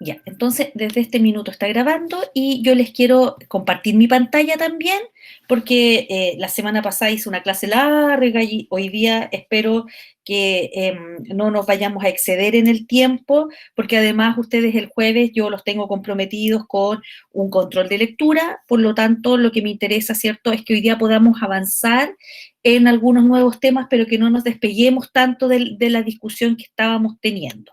Ya, entonces desde este minuto está grabando y yo les quiero compartir mi pantalla también, porque la semana pasada hice una clase larga y hoy día espero que no nos vayamos a exceder en el tiempo, porque además ustedes el jueves yo los tengo comprometidos con un control de lectura, por lo tanto lo que me interesa, ¿cierto?, es que hoy día podamos avanzar en algunos nuevos temas, pero que no nos despeguemos tanto de la discusión que estábamos teniendo.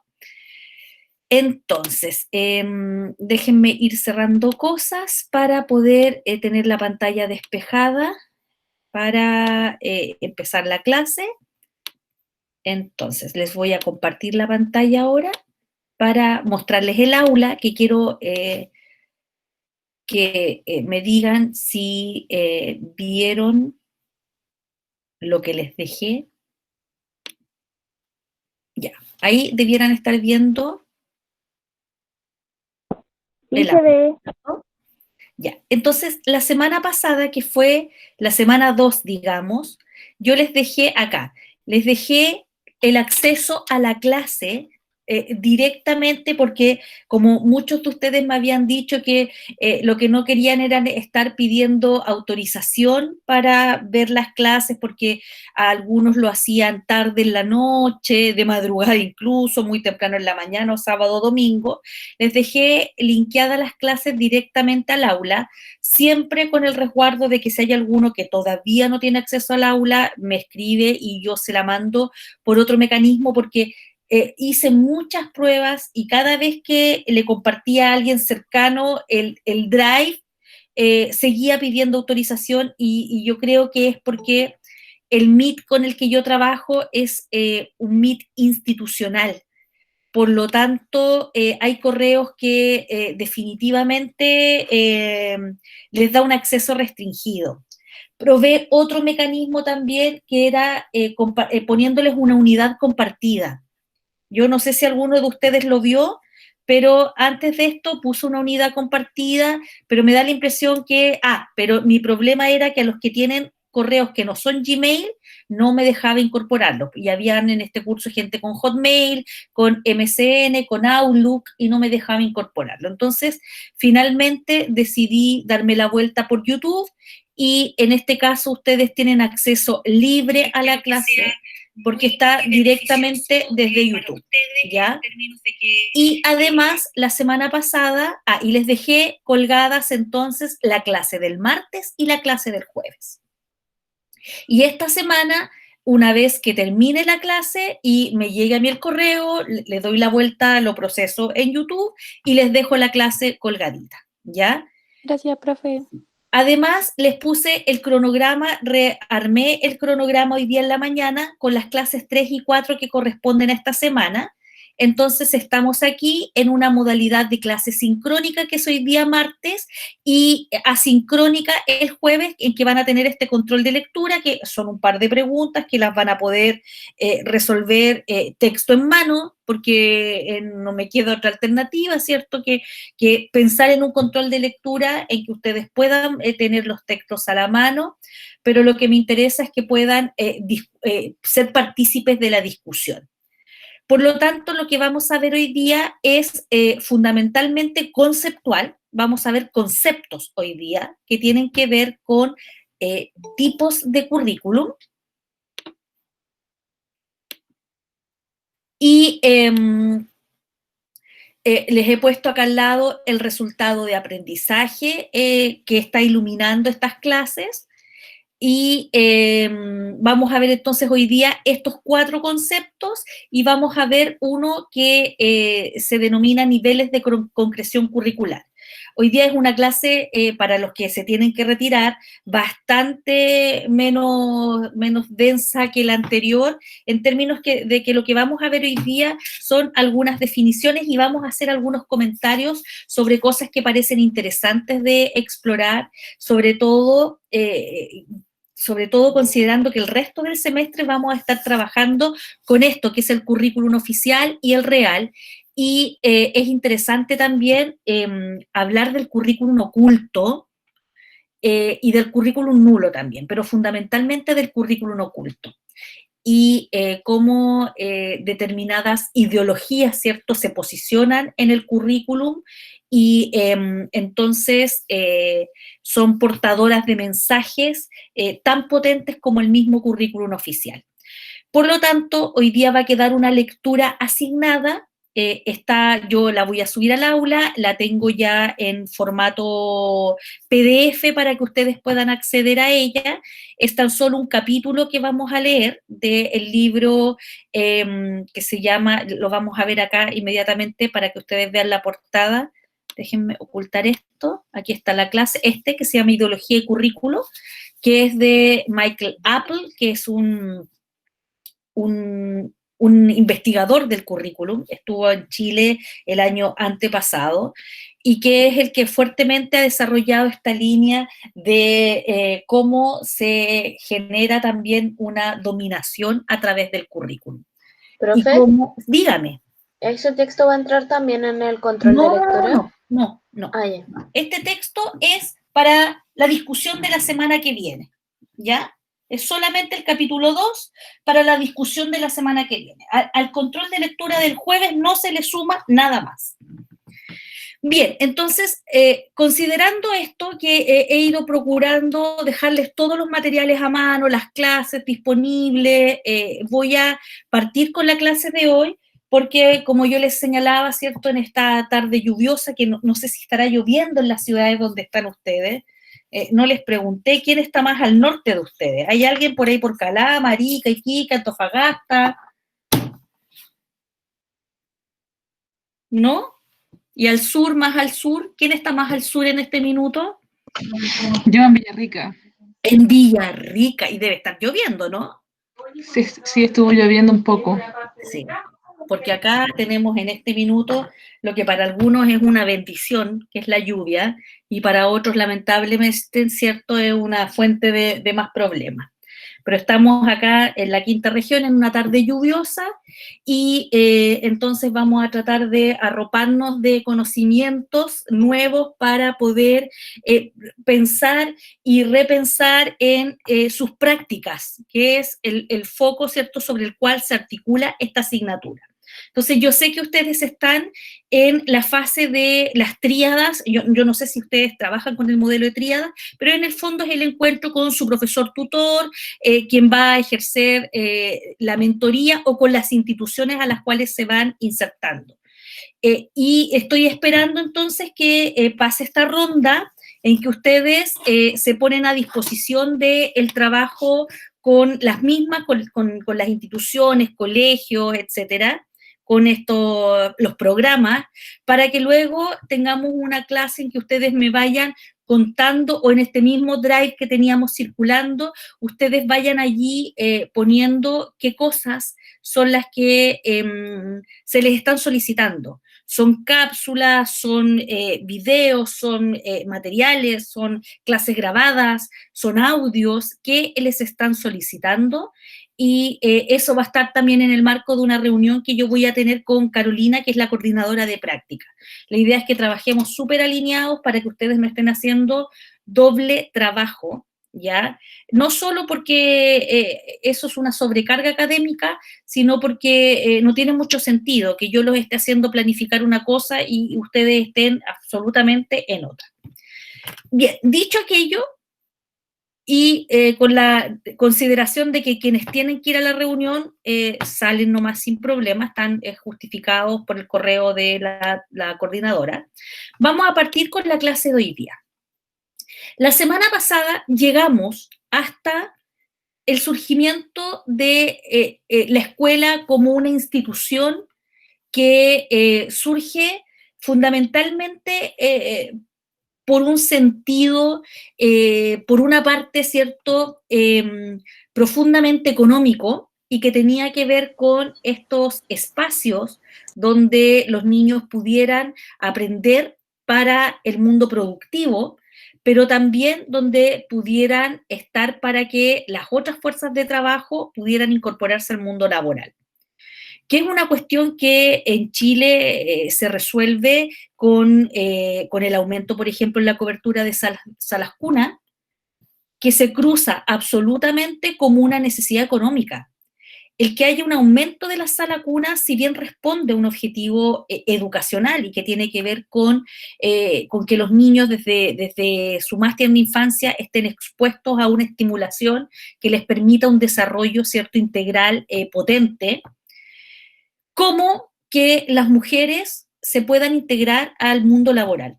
Entonces, déjenme ir cerrando cosas para poder tener la pantalla despejada para empezar la clase. Entonces, les voy a compartir la pantalla ahora para mostrarles el aula, que quiero que me digan si vieron lo que les dejé. Ya, ahí debieran estar viendo Sí, el se ve. aula. Ya, entonces la semana pasada, que fue la semana 2, digamos, yo les dejé acá, les dejé el acceso a la clase directamente porque como muchos de ustedes me habían dicho que lo que no querían era estar pidiendo autorización para ver las clases porque a algunos lo hacían tarde en la noche, de madrugada incluso, muy temprano en la mañana o sábado o domingo, les dejé linkeadas las clases directamente al aula, siempre con el resguardo de que si hay alguno que todavía no tiene acceso al aula, me escribe y yo se la mando por otro mecanismo, porque hice muchas pruebas y cada vez que le compartía a alguien cercano el Drive, seguía pidiendo autorización y yo creo que es porque el Meet con el que yo trabajo es un Meet institucional. Por lo tanto, hay correos que definitivamente les da un acceso restringido. Probé otro mecanismo también que era poniéndoles una unidad compartida. Yo no sé si alguno de ustedes lo vio, pero antes de esto puso una unidad compartida, pero me da la impresión que, pero mi problema era que a los que tienen correos que no son Gmail, no me dejaba incorporarlos. Y habían en este curso gente con Hotmail, con MSN, con Outlook, y no me dejaba incorporarlo. Entonces, finalmente decidí darme la vuelta por YouTube, y en este caso ustedes tienen acceso libre a la clase, porque está directamente desde YouTube, ¿ya? Y además, la semana pasada, y les dejé colgadas entonces la clase del martes y la clase del jueves. Y esta semana, una vez que termine la clase y me llegue a mí el correo, le doy la vuelta, lo proceso en YouTube y les dejo la clase colgadita, ¿ya? Gracias, profe. Además, les puse el cronograma, rearmé el cronograma hoy día en la mañana con las clases 3 y 4 que corresponden a esta semana. Entonces, estamos aquí en una modalidad de clase sincrónica, que es hoy día martes, y asincrónica el jueves, en que van a tener este control de lectura, que son un par de preguntas que las van a poder resolver texto en mano, porque no me queda otra alternativa, ¿cierto? Que pensar en un control de lectura en que ustedes puedan tener los textos a la mano, pero lo que me interesa es que puedan ser partícipes de la discusión. Por lo tanto, lo que vamos a ver hoy día es fundamentalmente conceptual. Vamos a ver conceptos hoy día que tienen que ver con tipos de currículum. Y les he puesto acá al lado el resultado de aprendizaje que está iluminando estas clases. Y vamos a ver entonces hoy día estos 4 conceptos y vamos a ver uno que se denomina niveles de concreción curricular. Hoy día es una clase, para los que se tienen que retirar, bastante menos densa que la anterior, en términos de que lo que vamos a ver hoy día son algunas definiciones y vamos a hacer algunos comentarios sobre cosas que parecen interesantes de explorar, sobre todo considerando que el resto del semestre vamos a estar trabajando con esto, que es el currículum oficial y el real, y es interesante también hablar del currículum oculto y del currículum nulo también, pero fundamentalmente del currículum oculto. y cómo determinadas ideologías, ¿cierto?, se posicionan en el currículum y entonces son portadoras de mensajes tan potentes como el mismo currículum oficial. Por lo tanto, hoy día va a quedar una lectura asignada. Yo la voy a subir al aula, la tengo ya en formato PDF para que ustedes puedan acceder a ella. Es tan solo un capítulo que vamos a leer del libro que se llama, lo vamos a ver acá inmediatamente para que ustedes vean la portada. Déjenme ocultar esto. Aquí está la clase, que se llama Ideología y Currículo, que es de Michael Apple, que es un investigador del currículum, estuvo en Chile el año antepasado, y que es el que fuertemente ha desarrollado esta línea de cómo se genera también una dominación a través del currículum. Y Profe, cómo, dígame. ¿ese texto va a entrar también en el control de lectura? No. Ah, ya. Este texto es para la discusión de la semana que viene, ¿ya? Es solamente el capítulo 2 para la discusión de la semana que viene. Al control de lectura del jueves no se le suma nada más. Bien, entonces, considerando esto, que he ido procurando dejarles todos los materiales a mano, las clases disponibles, voy a partir con la clase de hoy, porque como yo les señalaba, ¿cierto?, en esta tarde lluviosa, que no sé si estará lloviendo en las ciudades donde están ustedes, no les pregunté quién está más al norte de ustedes. ¿Hay alguien por ahí por Calama, Arica, Iquique, Antofagasta? ¿No? ¿Y al sur, más al sur? ¿Quién está más al sur en este minuto? Yo en Villarrica. En Villarrica, y debe estar lloviendo, ¿no? Sí, estuvo lloviendo un poco. Sí, porque acá tenemos en este minuto lo que para algunos es una bendición, que es la lluvia, y para otros lamentablemente, cierto, es una fuente de más problemas. Pero estamos acá en la quinta región en una tarde lluviosa y entonces vamos a tratar de arroparnos de conocimientos nuevos para poder pensar y repensar en sus prácticas, que es el foco, ¿cierto?, sobre el cual se articula esta asignatura. Entonces, yo sé que ustedes están en la fase de las tríadas. Yo no sé si ustedes trabajan con el modelo de tríadas, pero en el fondo es el encuentro con su profesor tutor, quien va a ejercer la mentoría, o con las instituciones a las cuales se van insertando. Y estoy esperando entonces que pase esta ronda en que ustedes se ponen a disposición del trabajo con las mismas, con las instituciones, colegios, etcétera, con los programas, para que luego tengamos una clase en que ustedes me vayan contando, o en este mismo drive que teníamos circulando, ustedes vayan allí poniendo qué cosas son las que se les están solicitando. Son cápsulas, son videos, son materiales, son clases grabadas, son audios que les están solicitando, y eso va a estar también en el marco de una reunión que yo voy a tener con Carolina, que es la coordinadora de práctica. La idea es que trabajemos súper alineados para que ustedes no estén haciendo doble trabajo, ¿ya? No solo porque eso es una sobrecarga académica, sino porque no tiene mucho sentido que yo los esté haciendo planificar una cosa y ustedes estén absolutamente en otra. Bien, dicho aquello, y con la consideración de que quienes tienen que ir a la reunión salen nomás sin problema, están justificados por el correo de la coordinadora, vamos a partir con la clase de hoy día. La semana pasada llegamos hasta el surgimiento de la escuela como una institución que surge fundamentalmente por un sentido, por una parte, ¿cierto?, profundamente económico, y que tenía que ver con estos espacios donde los niños pudieran aprender para el mundo productivo, pero también donde pudieran estar para que las otras fuerzas de trabajo pudieran incorporarse al mundo laboral, que es una cuestión que en Chile se resuelve con el aumento, por ejemplo, en la cobertura de salas cuna, que se cruza absolutamente como una necesidad económica. el que haya un aumento de la sala cuna, si bien responde a un objetivo educacional y que tiene que ver con que los niños desde su más tierna infancia estén expuestos a una estimulación que les permita un desarrollo, ¿cierto?, integral potente, como que las mujeres se puedan integrar al mundo laboral,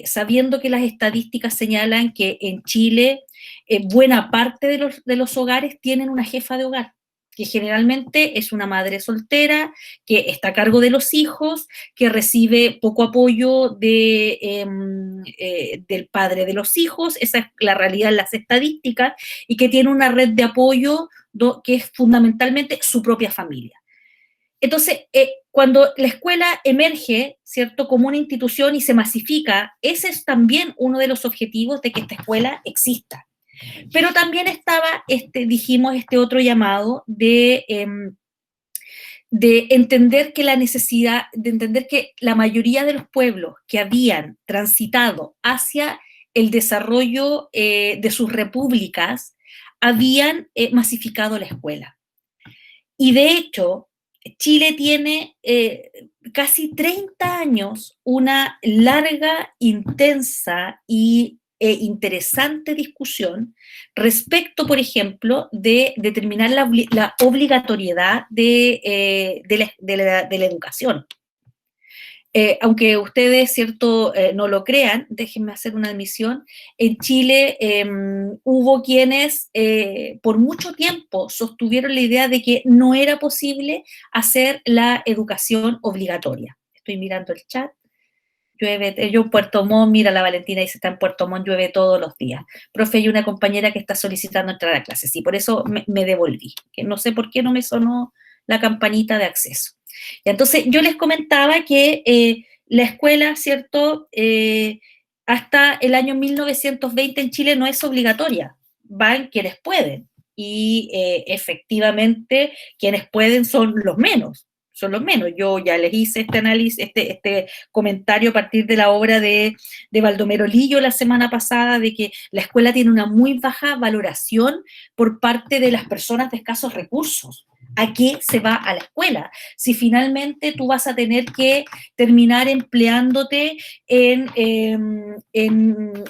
sabiendo que las estadísticas señalan que en Chile buena parte de los hogares tienen una jefa de hogar, que generalmente es una madre soltera, que está a cargo de los hijos, que recibe poco apoyo del padre de los hijos, esa es la realidad en las estadísticas, y que tiene una red de apoyo que es fundamentalmente su propia familia. Entonces, cuando la escuela emerge, ¿cierto?, como una institución y se masifica, ese es también uno de los objetivos de que esta escuela exista. Pero también estaba, dijimos, este otro llamado de entender que de entender que la mayoría de los pueblos que habían transitado hacia el desarrollo de sus repúblicas habían masificado la escuela. Y de hecho, Chile tiene casi 30 años una larga, intensa e interesante discusión respecto, por ejemplo, de determinar la obligatoriedad de la educación. Aunque ustedes, cierto, no lo crean, déjenme hacer una admisión, en Chile hubo quienes por mucho tiempo sostuvieron la idea de que no era posible hacer la educación obligatoria. Estoy mirando el chat. Llueve, yo en Puerto Montt, mira, la Valentina dice, está en Puerto Montt, llueve todos los días. Profe, hay una compañera que está solicitando entrar a clases, y por eso me devolví, que no sé por qué no me sonó la campanita de acceso. Y entonces, yo les comentaba que la escuela, ¿cierto?, hasta el año 1920 en Chile no es obligatoria, van quienes pueden, y efectivamente quienes pueden son los menos. Yo ya les hice este análisis, este comentario a partir de la obra de Baldomero Lillo la semana pasada, de que la escuela tiene una muy baja valoración por parte de las personas de escasos recursos. ¿A qué se va a la escuela? Si finalmente tú vas a tener que terminar empleándote en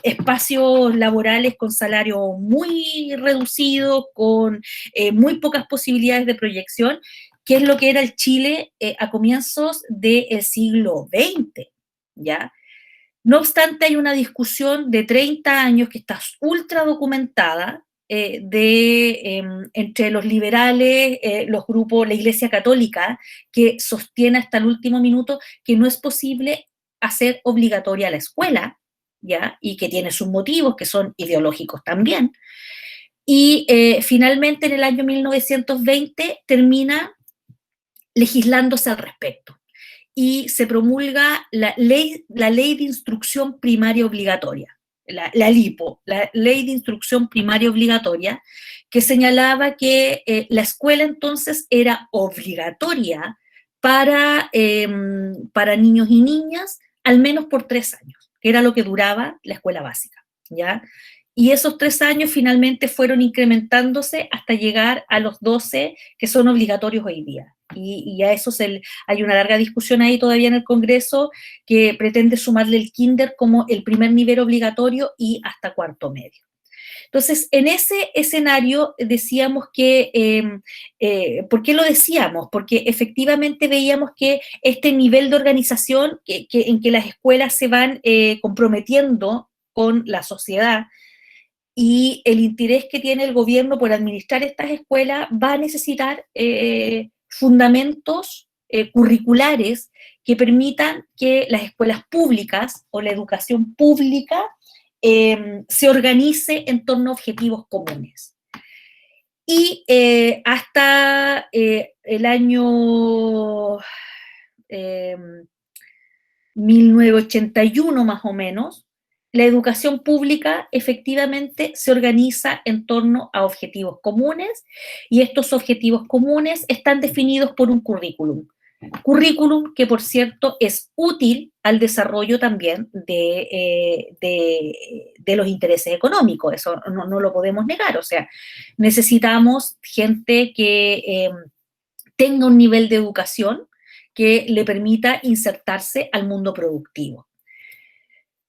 espacios laborales con salario muy reducido, con muy pocas posibilidades de proyección, que es lo que era el Chile a comienzos del siglo XX, ¿ya? No obstante, hay una discusión de 30 años que está ultra documentada entre los liberales, los grupos, la Iglesia Católica, que sostiene hasta el último minuto que no es posible hacer obligatoria la escuela, ¿ya? Y que tiene sus motivos, que son ideológicos también. Y finalmente, en el año 1920, termina legislándose al respecto y se promulga la ley de instrucción primaria obligatoria, la LIPO, la Ley de Instrucción Primaria Obligatoria, que señalaba que la escuela entonces era obligatoria para niños y niñas al menos por 3 años, que era lo que duraba la escuela básica, ¿ya? Y esos 3 años finalmente fueron incrementándose hasta llegar a los 12, que son obligatorios hoy día. Y a eso hay una larga discusión ahí todavía en el Congreso que pretende sumarle el kinder como el primer nivel obligatorio y hasta cuarto medio. Entonces, en ese escenario decíamos que, ¿por qué lo decíamos? Porque efectivamente veíamos que este nivel de organización en que las escuelas se van comprometiendo con la sociedad y el interés que tiene el gobierno por administrar estas escuelas va a necesitar fundamentos curriculares que permitan que las escuelas públicas o la educación pública se organice en torno a objetivos comunes. Y hasta el año 1981 más o menos, la educación pública efectivamente se organiza en torno a objetivos comunes y estos objetivos comunes están definidos por un currículum. Currículum que, por cierto, es útil al desarrollo también de los intereses económicos, eso no lo podemos negar, o sea, necesitamos gente que tenga un nivel de educación que le permita insertarse al mundo productivo.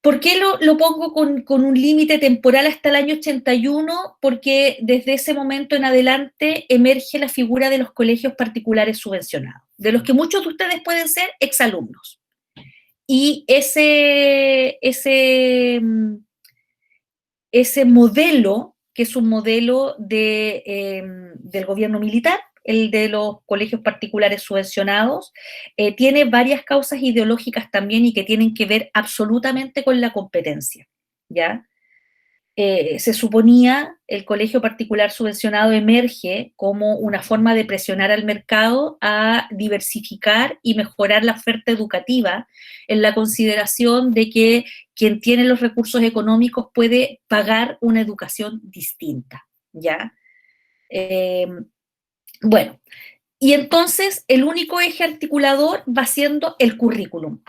¿Por qué lo pongo con un límite temporal hasta el año 81? Porque desde ese momento en adelante emerge la figura de los colegios particulares subvencionados, de los que muchos de ustedes pueden ser exalumnos. Y ese modelo, que es un modelo del gobierno militar, el de los colegios particulares subvencionados, tiene varias causas ideológicas también y que tienen que ver absolutamente con la competencia, ¿ya? Se suponía el colegio particular subvencionado emerge como una forma de presionar al mercado a diversificar y mejorar la oferta educativa en la consideración de que quien tiene los recursos económicos puede pagar una educación distinta, ¿ya? Bueno, y entonces el único eje articulador va siendo el currículum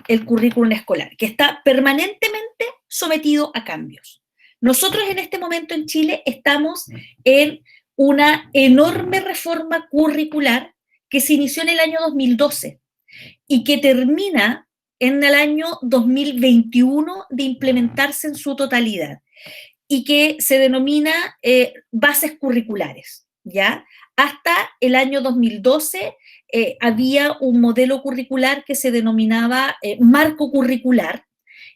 escolar, que está permanentemente sometido a cambios. Nosotros en este momento en Chile estamos en una enorme reforma curricular que se inició en el año 2012 y que termina en el año 2021 de implementarse en su totalidad y que se denomina bases curriculares, ¿ya? Hasta el año 2012 había un modelo curricular que se denominaba marco curricular,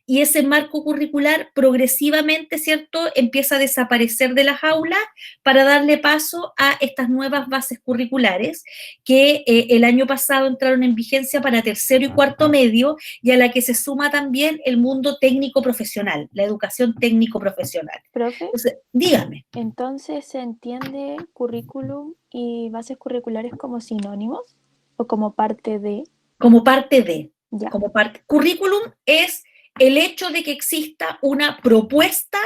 y ese marco curricular progresivamente, ¿cierto?, empieza a desaparecer de las aulas para darle paso a estas nuevas bases curriculares que el año pasado entraron en vigencia para tercero y cuarto medio, y a la que se suma también el mundo técnico profesional, la educación técnico profesional. Profe, Entonces, dígame. entonces ¿se entiende currículum y bases curriculares como sinónimos o como parte de? Como parte de. Ya. Como parte. Currículum es el hecho de que exista una propuesta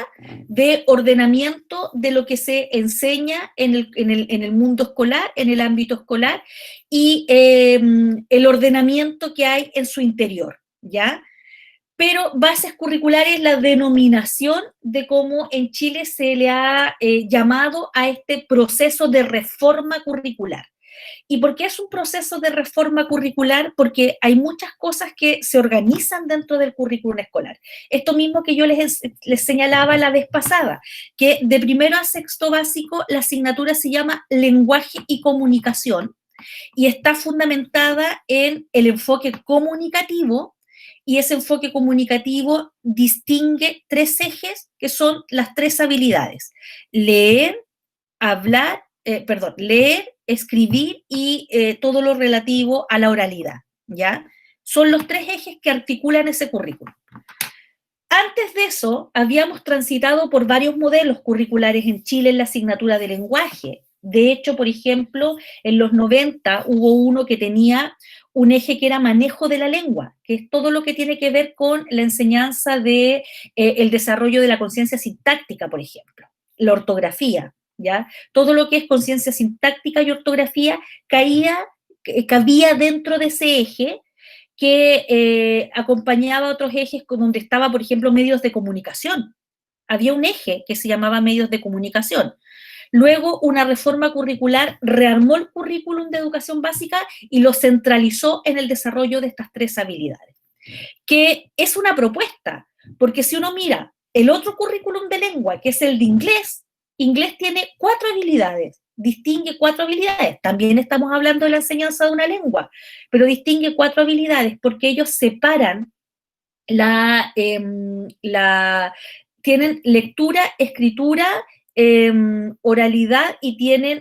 de ordenamiento de lo que se enseña en el mundo escolar, en el ámbito escolar, y el ordenamiento que hay en su interior, ¿ya? Pero bases curriculares es la denominación de cómo en Chile se le ha llamado a este proceso de reforma curricular. ¿Y por qué es un proceso de reforma curricular? Porque hay muchas cosas que se organizan dentro del currículum escolar. Esto mismo que yo les señalaba la vez pasada, que de primero a sexto básico la asignatura se llama lenguaje y comunicación y está fundamentada en el enfoque comunicativo, y ese enfoque comunicativo distingue tres ejes que son las tres habilidades: leer, leer, escribir y todo lo relativo a la oralidad, ¿ya? Son los tres ejes que articulan ese currículum. Antes de eso, habíamos transitado por varios modelos curriculares en Chile en la asignatura de lenguaje. De hecho, por ejemplo, en los 90 hubo uno que tenía un eje que era manejo de la lengua, que es todo lo que tiene que ver con la enseñanza de el desarrollo de la conciencia sintáctica, por ejemplo, la ortografía, ¿ya? Todo lo que es conciencia sintáctica y ortografía cabía dentro de ese eje que acompañaba a otros ejes donde estaba, por ejemplo, medios de comunicación. Había un eje que se llamaba medios de comunicación. Luego, una reforma curricular rearmó el currículum de educación básica y lo centralizó en el desarrollo de estas tres habilidades, que es una propuesta, porque si uno mira el otro currículum de lengua, que es el de inglés, inglés tiene 4 habilidades, distingue 4 habilidades. También estamos hablando de la enseñanza de una lengua, pero distingue 4 habilidades porque ellos separan tienen lectura, escritura, oralidad, y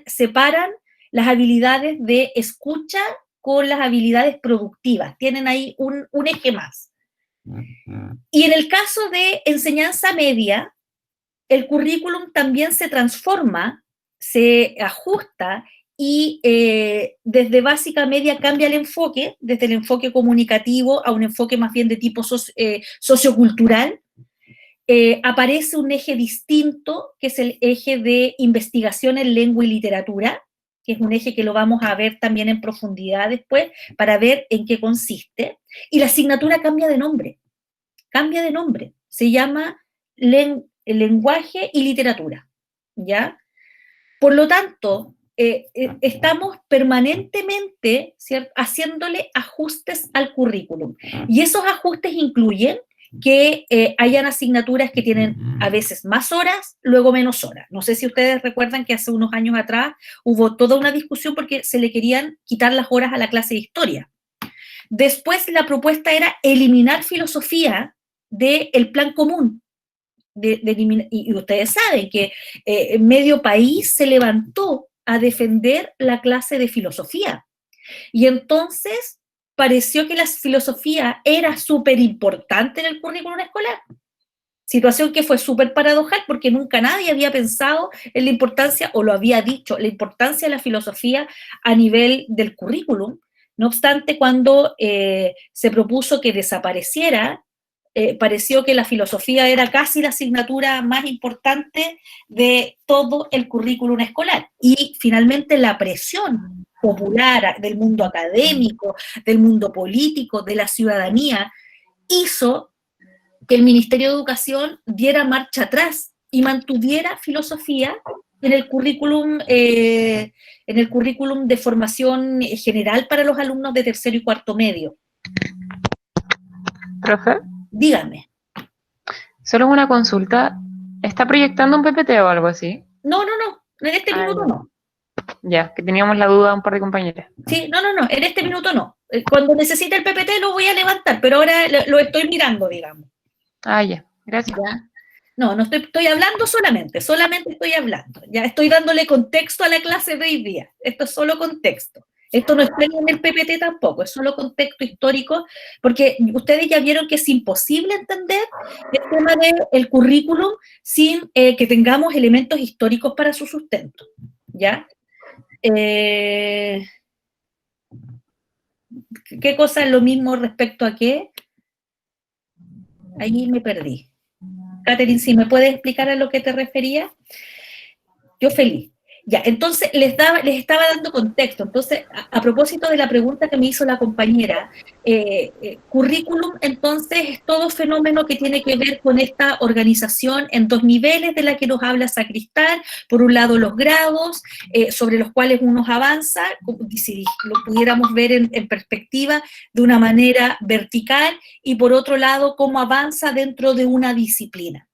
separan las habilidades de escucha con las habilidades productivas. Tienen ahí un eje más. Y en el caso de enseñanza media, el currículum también se transforma, se ajusta y desde básica a media cambia el enfoque, desde el enfoque comunicativo a un enfoque más bien de tipo sociocultural. Aparece un eje distinto, que es el eje de investigación en lengua y literatura, que es un eje que lo vamos a ver también en profundidad después, para ver en qué consiste. Y la asignatura cambia de nombre, se llama lenguaje y literatura, ¿ya? Por lo tanto, estamos permanentemente, ¿cierto?, haciéndole ajustes al currículum. Y esos ajustes incluyen que hayan asignaturas que tienen a veces más horas, luego menos horas. No sé si ustedes recuerdan que hace unos años atrás hubo toda una discusión porque se le querían quitar las horas a la clase de historia. Después la propuesta era eliminar filosofía del plan común. Y ustedes saben que medio país se levantó a defender la clase de filosofía. Y entonces pareció que la filosofía era súper importante en el currículum escolar. Situación que fue súper paradojal porque nunca nadie había pensado en la importancia, o lo había dicho, la importancia de la filosofía a nivel del currículum. No obstante, cuando se propuso que desapareciera, pareció que la filosofía era casi la asignatura más importante de todo el currículum escolar. Y finalmente la presión popular del mundo académico, del mundo político, de la ciudadanía, hizo que el Ministerio de Educación diera marcha atrás y mantuviera filosofía en el currículum de formación general para los alumnos de tercero y cuarto medio. Profe, Díganme. solo una consulta. ¿Está proyectando un PPT o algo así? No, en este minuto no. Ya, que teníamos la duda un par de compañeras. Sí, no, en este minuto no. Cuando necesite el PPT lo voy a levantar, pero ahora lo estoy mirando, digamos. Ah, ya, gracias. ¿Ya? No estoy hablando solamente estoy hablando. Ya estoy dándole contexto a la clase de hoy día. Esto es solo contexto. Esto no está en el PPT tampoco, es solo contexto histórico, porque ustedes ya vieron que es imposible entender el tema del currículum sin que tengamos elementos históricos para su sustento. ¿Ya? ¿Qué cosa es lo mismo respecto a qué? Ahí me perdí. Catherine, ¿si me puedes explicar a lo que te refería? Yo feliz. Ya, entonces les estaba dando contexto. Entonces, a propósito de la pregunta que me hizo la compañera, currículum, entonces, es todo fenómeno que tiene que ver con esta organización en dos niveles de la que nos habla Sacristán. Por un lado, los grados, sobre los cuales uno avanza, si lo pudiéramos ver en perspectiva, de una manera vertical, y por otro lado, cómo avanza dentro de una disciplina.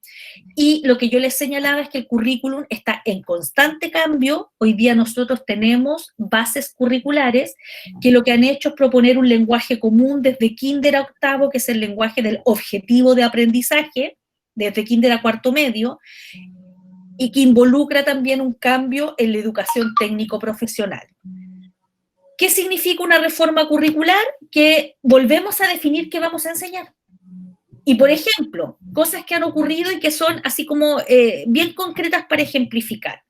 Y lo que yo les señalaba es que el currículum está en constante cambio. Hoy día nosotros tenemos bases curriculares que lo que han hecho es proponer un lenguaje común desde kinder a octavo, que es el lenguaje del objetivo de aprendizaje, desde kinder a cuarto medio, y que involucra también un cambio en la educación técnico-profesional. ¿Qué significa una reforma curricular? Que volvemos a definir qué vamos a enseñar. Y, por ejemplo, cosas que han ocurrido y que son así como bien concretas para ejemplificar.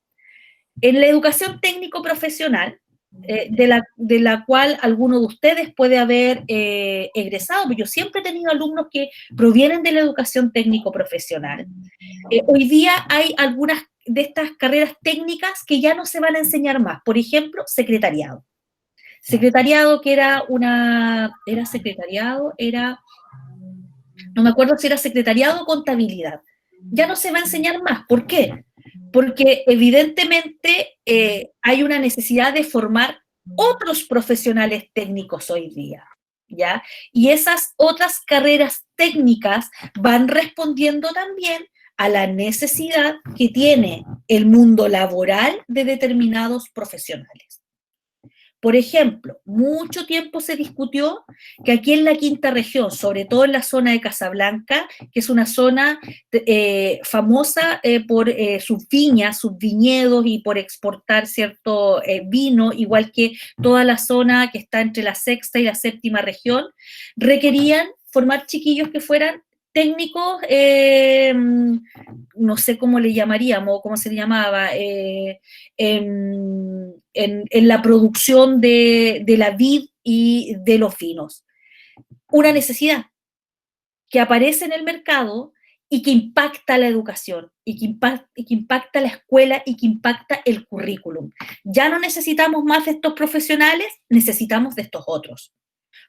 En la educación técnico-profesional, de la cual alguno de ustedes puede haber egresado, porque yo siempre he tenido alumnos que provienen de la educación técnico-profesional. Hoy día hay algunas de estas carreras técnicas que ya no se van a enseñar más. Por ejemplo, secretariado. Secretariado que no me acuerdo si era secretariado o contabilidad. Ya no se va a enseñar más. ¿Por qué? Porque evidentemente hay una necesidad de formar otros profesionales técnicos hoy día, ¿ya? Y esas otras carreras técnicas van respondiendo también a la necesidad que tiene el mundo laboral de determinados profesionales. Por ejemplo, mucho tiempo se discutió que aquí en la quinta región, sobre todo en la zona de Casablanca, que es una zona famosa por sus viñas, sus viñedos y por exportar cierto vino, igual que toda la zona que está entre la sexta y la séptima región, requerían formar chiquillos que fueran técnicos, no sé cómo le llamaríamos, cómo se le llamaba, en la producción de la vid y de los vinos. Una necesidad que aparece en el mercado y que impacta la educación, y que impacta la escuela y que impacta el currículum. Ya no necesitamos más de estos profesionales, necesitamos de estos otros.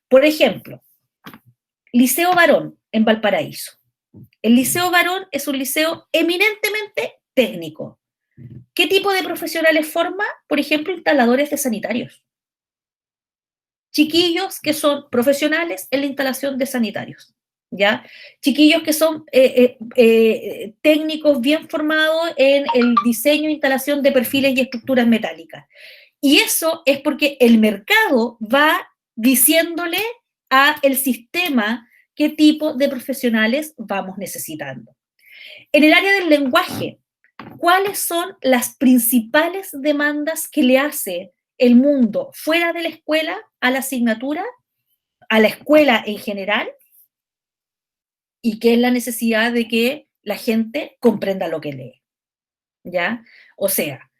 Por ejemplo, Liceo Barón en Valparaíso. El Liceo Barón es un liceo eminentemente técnico. ¿Qué tipo de profesionales forma? Por ejemplo, instaladores de sanitarios. Chiquillos que son profesionales en la instalación de sanitarios, ¿ya? Chiquillos que son técnicos bien formados en el diseño e instalación de perfiles y estructuras metálicas. Y eso es porque el mercado va diciéndole al sistema qué tipo de profesionales vamos necesitando. En el área del lenguaje, ¿cuáles son las principales demandas que le hace el mundo fuera de la escuela a la asignatura, a la escuela en general? Y qué es la necesidad de que la gente comprenda lo que lee, ¿ya? O sea,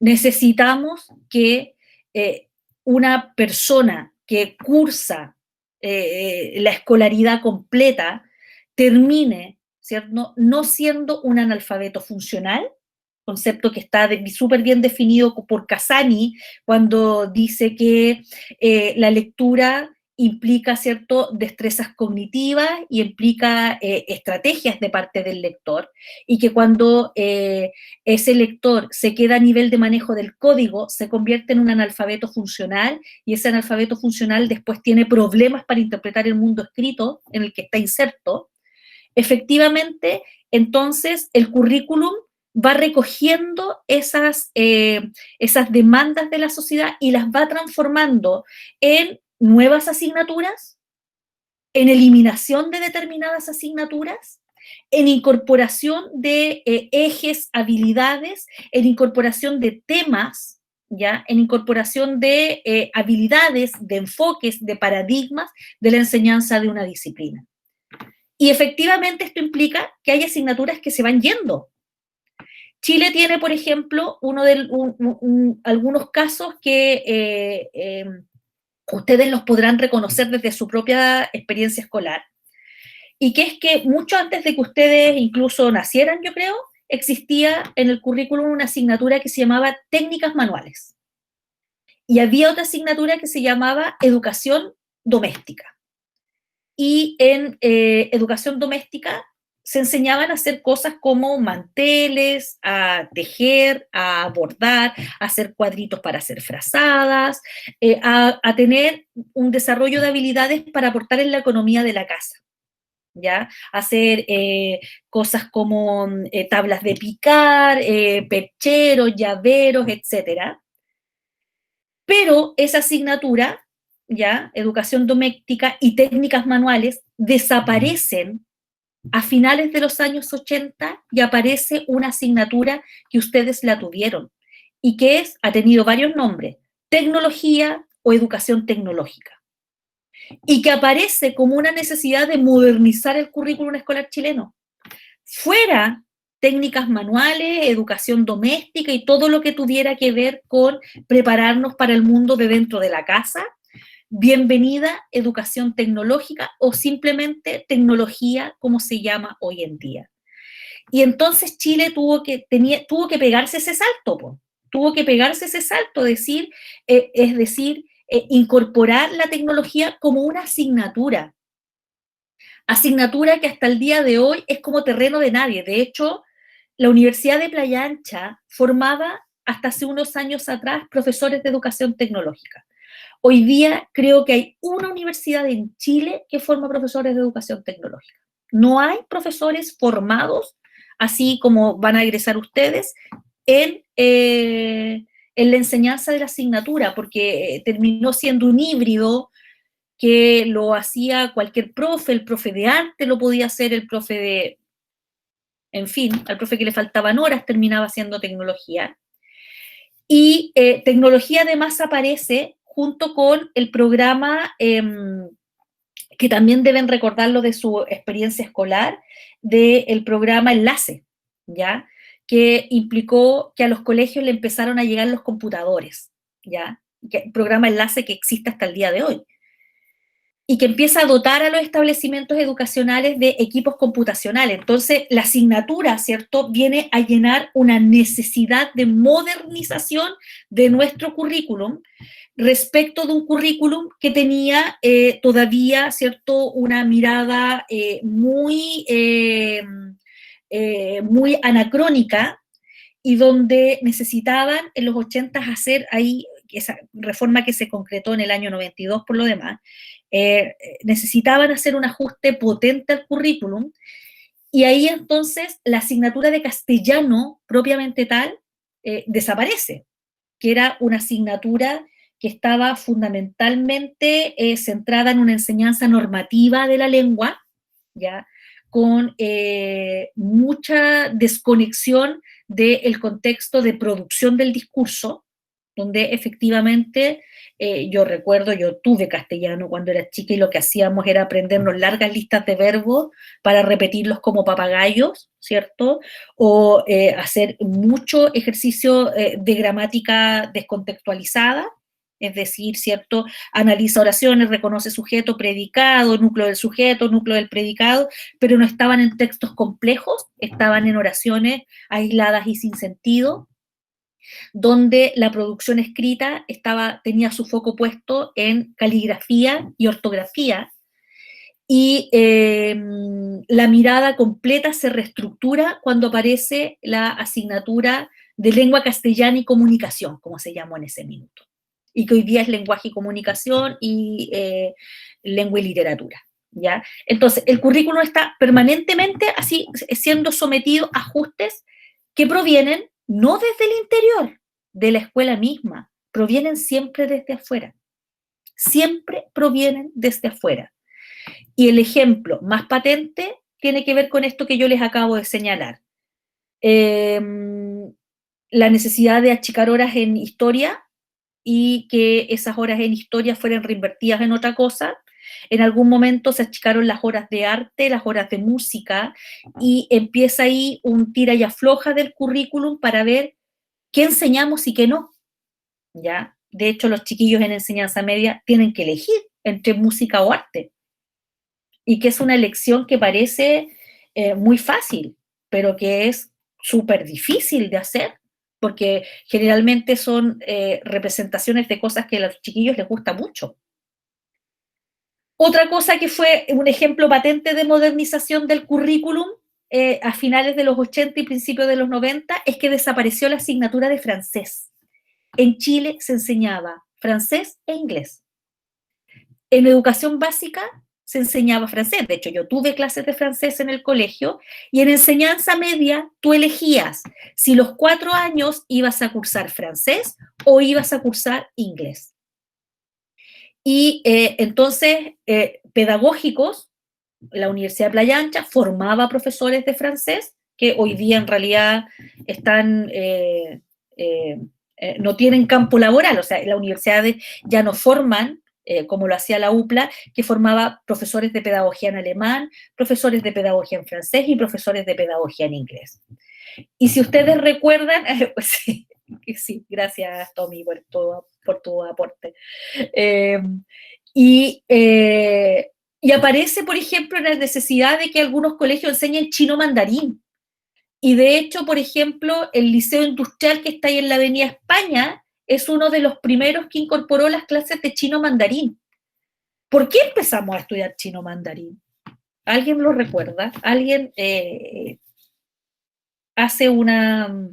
necesitamos que una persona que cursa la escolaridad completa termine, ¿cierto? No siendo un analfabeto funcional, concepto que está súper bien definido por Casani cuando dice que la lectura implica, ¿cierto?, destrezas cognitivas y implica estrategias de parte del lector, y que cuando ese lector se queda a nivel de manejo del código, se convierte en un analfabeto funcional, y ese analfabeto funcional después tiene problemas para interpretar el mundo escrito en el que está inserto. Efectivamente, entonces el currículum va recogiendo esas demandas de la sociedad y las va transformando en nuevas asignaturas, en eliminación de determinadas asignaturas, en incorporación de ejes, habilidades, en incorporación de temas, ¿ya? En incorporación de habilidades, de enfoques, de paradigmas de la enseñanza de una disciplina. Y efectivamente esto implica que hay asignaturas que se van yendo. Chile tiene, por ejemplo, algunos casos que ustedes los podrán reconocer desde su propia experiencia escolar, y que es que mucho antes de que ustedes incluso nacieran, yo creo, existía en el currículum una asignatura que se llamaba técnicas manuales, y había otra asignatura que se llamaba educación doméstica. Y en educación doméstica se enseñaban a hacer cosas como manteles, a tejer, a bordar, a hacer cuadritos para hacer frazadas, a tener un desarrollo de habilidades para aportar en la economía de la casa, ¿ya? Hacer cosas como tablas de picar, percheros, llaveros, etc. Pero esa asignatura, ¿ya? Educación doméstica y técnicas manuales, desaparecen a finales de los años 80 y aparece una asignatura que ustedes la tuvieron y que ha tenido varios nombres: tecnología o educación tecnológica, y que aparece como una necesidad de modernizar el currículum escolar chileno. Fuera técnicas manuales, educación doméstica y todo lo que tuviera que ver con prepararnos para el mundo de dentro de la casa, bienvenida educación tecnológica o simplemente tecnología, como se llama hoy en día. Y entonces Chile tuvo que pegarse ese salto, tuvo que pegarse ese salto, incorporar la tecnología como una asignatura que hasta el día de hoy es como terreno de nadie. De hecho, la Universidad de Playa Ancha formaba hasta hace unos años atrás profesores de educación tecnológica. Hoy día creo que hay una universidad en Chile que forma profesores de educación tecnológica. No hay profesores formados, así como van a egresar ustedes, en la enseñanza de la asignatura, porque terminó siendo un híbrido que lo hacía cualquier profe. El profe de arte lo podía hacer, el profe de... En fin, al profe que le faltaban horas terminaba haciendo tecnología. Y tecnología además aparece junto con el programa, que también deben recordarlo de su experiencia escolar, del programa Enlace, ¿ya? Que implicó que a los colegios le empezaron a llegar los computadores, ¿ya? Programa Enlace que existe hasta el día de hoy, y que empieza a dotar a los establecimientos educacionales de equipos computacionales. Entonces, la asignatura, ¿cierto?, viene a llenar una necesidad de modernización de nuestro currículum respecto de un currículum que tenía todavía, ¿cierto?, una mirada muy anacrónica, y donde necesitaban en los 80 hacer ahí, esa reforma que se concretó en el año 92 por lo demás, necesitaban hacer un ajuste potente al currículum, y ahí entonces la asignatura de castellano propiamente tal desaparece, que era una asignatura que estaba fundamentalmente centrada en una enseñanza normativa de la lengua, ¿ya? Con mucha desconexión del contexto de producción del discurso, donde efectivamente, yo recuerdo, yo tuve castellano cuando era chica y lo que hacíamos era aprendernos largas listas de verbos para repetirlos como papagayos, ¿cierto? O hacer mucho ejercicio de gramática descontextualizada, es decir, ¿cierto? Analiza oraciones, reconoce sujeto, predicado, núcleo del sujeto, núcleo del predicado, pero no estaban en textos complejos, estaban en oraciones aisladas y sin sentido, donde la producción escrita tenía su foco puesto en caligrafía y ortografía, y la mirada completa se reestructura cuando aparece la asignatura de lengua castellana y comunicación, como se llamó en ese minuto, y que hoy día es lenguaje y comunicación y lengua y literatura, ¿ya? Entonces, el currículo está permanentemente así siendo sometido a ajustes que provienen no desde el interior de la escuela misma, provienen siempre desde afuera. Siempre provienen desde afuera. Y el ejemplo más patente tiene que ver con esto que yo les acabo de señalar. La necesidad de achicar horas en historia y que esas horas en historia fueran reinvertidas en otra cosa. En algún momento se achicaron las horas de arte, las horas de música, y empieza ahí un tira y afloja del currículum para ver qué enseñamos y qué no, ¿ya? De hecho, los chiquillos en enseñanza media tienen que elegir entre música o arte, y que es una elección que parece muy fácil, pero que es súper difícil de hacer, porque generalmente son representaciones de cosas que a los chiquillos les gusta mucho. Otra cosa que fue un ejemplo patente de modernización del currículum a finales de los 80 y principios de los 90 es que desapareció la asignatura de francés. En Chile se enseñaba francés e inglés. En educación básica se enseñaba francés. De hecho, yo tuve clases de francés en el colegio, y en enseñanza media tú elegías si los 4 años ibas a cursar francés o ibas a cursar inglés. Y entonces, pedagógicos, la Universidad de Playa Ancha formaba profesores de francés, que hoy día en realidad están, no tienen campo laboral, o sea, las universidades ya no forman, como lo hacía la UPLA, que formaba profesores de pedagogía en alemán, profesores de pedagogía en francés y profesores de pedagogía en inglés. Y si ustedes recuerdan, pues sí, gracias Tommy por tu aporte. Y aparece, por ejemplo, la necesidad de que algunos colegios enseñen chino mandarín. Y de hecho, por ejemplo, el Liceo Industrial que está ahí en la Avenida España es uno de los primeros que incorporó las clases de chino mandarín. ¿Por qué empezamos a estudiar chino mandarín? ¿Alguien lo recuerda? ¿Alguien hace una...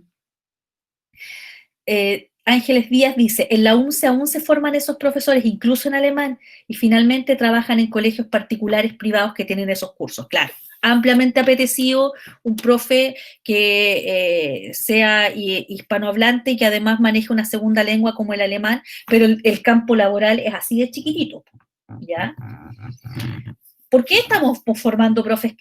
Ángeles Díaz dice, en la UNCE aún se forman esos profesores, incluso en alemán, y finalmente trabajan en colegios particulares privados que tienen esos cursos. Claro, ampliamente apetecido un profe que sea hispanohablante y que además maneje una segunda lengua como el alemán, pero el campo laboral es así de chiquitito, ¿ya? ¿Por qué estamos formando profes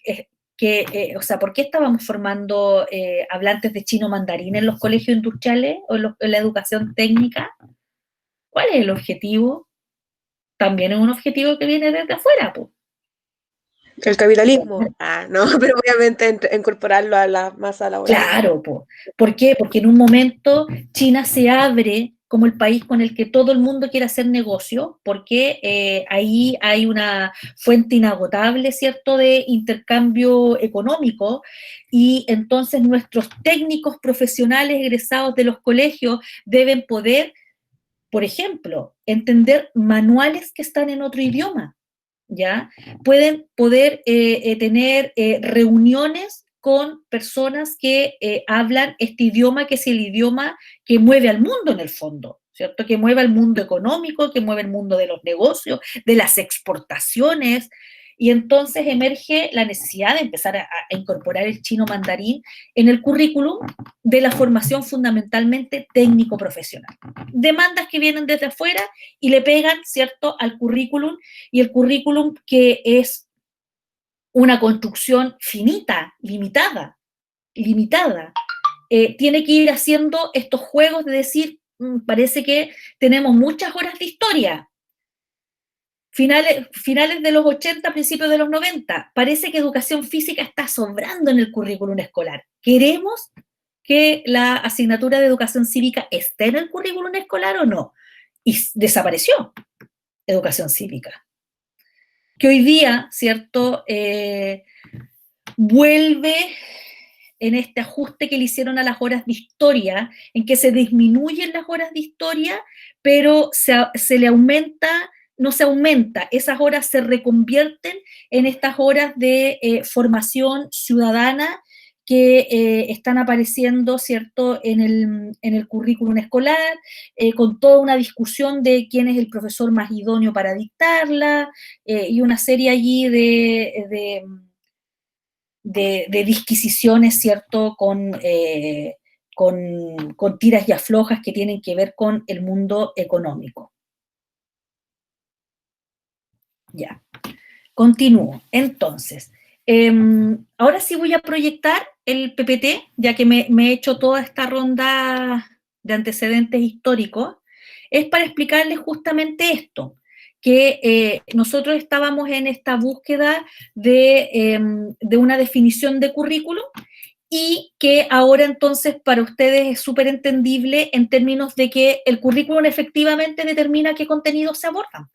¿por qué estábamos formando hablantes de chino mandarín en los colegios industriales o en la educación técnica? ¿Cuál es el objetivo? También es un objetivo que viene desde afuera, pues. El capitalismo. No, pero obviamente incorporarlo a la masa laboral. Claro, pues. ¿Por qué? Porque en un momento China se abre como el país con el que todo el mundo quiere hacer negocio, porque ahí hay una fuente inagotable, ¿cierto?, de intercambio económico, y entonces nuestros técnicos profesionales egresados de los colegios deben poder, por ejemplo, entender manuales que están en otro idioma, ¿ya? Pueden poder tener reuniones con personas que hablan este idioma, que es el idioma que mueve al mundo en el fondo, ¿cierto? Que mueve al mundo económico, que mueve el mundo de los negocios, de las exportaciones, y entonces emerge la necesidad de empezar a incorporar el chino mandarín en el currículum de la formación fundamentalmente técnico-profesional. Demandas que vienen desde afuera y le pegan, ¿cierto?, al currículum, y el currículum que es una construcción finita, limitada, tiene que ir haciendo estos juegos de decir, parece que tenemos muchas horas de historia, finales de los 80, principios de los 90, parece que educación física está sobrando en el currículum escolar. ¿Queremos que la asignatura de educación cívica esté en el currículum escolar o no? Y desapareció educación cívica. Que hoy día, ¿cierto?, vuelve en este ajuste que le hicieron a las horas de historia, en que se disminuyen las horas de historia, pero se le aumenta, no se aumenta, esas horas se reconvierten en estas horas de formación ciudadana que están apareciendo, ¿cierto?, en el currículum escolar, con toda una discusión de quién es el profesor más idóneo para dictarla, y una serie allí de disquisiciones, ¿cierto?, con tiras y aflojas que tienen que ver con el mundo económico. Ya, continúo. Entonces, ahora sí voy a proyectar el PPT, ya que me he hecho toda esta ronda de antecedentes históricos, es para explicarles justamente esto, que nosotros estábamos en esta búsqueda de una definición de currículum, y que ahora entonces para ustedes es súper entendible en términos de que el currículum efectivamente determina qué contenidos se abordan.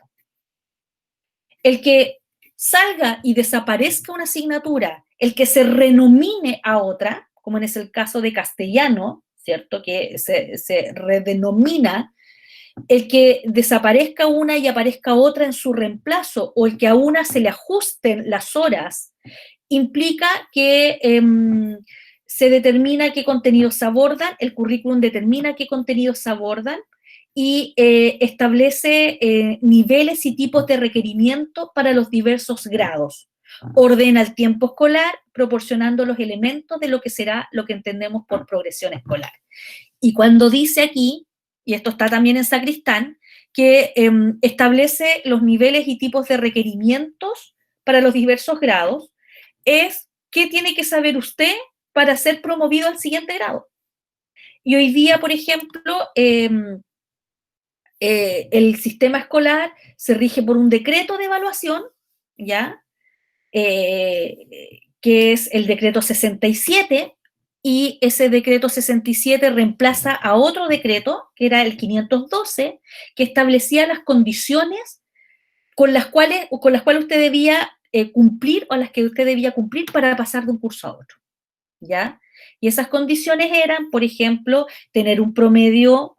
El que salga y desaparezca una asignatura, el que se renomine a otra, como en el caso de castellano, ¿cierto?, que se redenomina, el que desaparezca una y aparezca otra en su reemplazo, o el que a una se le ajusten las horas, implica que se determina qué contenidos se abordan, el currículum determina qué contenidos se abordan, y establece niveles y tipos de requerimiento para los diversos grados. Ordena el tiempo escolar, proporcionando los elementos de lo que será lo que entendemos por progresión escolar. Y cuando dice aquí, y esto está también en Sacristán, que establece los niveles y tipos de requerimientos para los diversos grados, es qué tiene que saber usted para ser promovido al siguiente grado. Y hoy día, por ejemplo, el sistema escolar se rige por un decreto de evaluación, ¿ya? Que es el decreto 67, y ese decreto 67 reemplaza a otro decreto, que era el 512, que establecía las condiciones con las cuales usted debía cumplir, o las que usted debía cumplir para pasar de un curso a otro, ¿ya? Y esas condiciones eran, por ejemplo, tener un promedio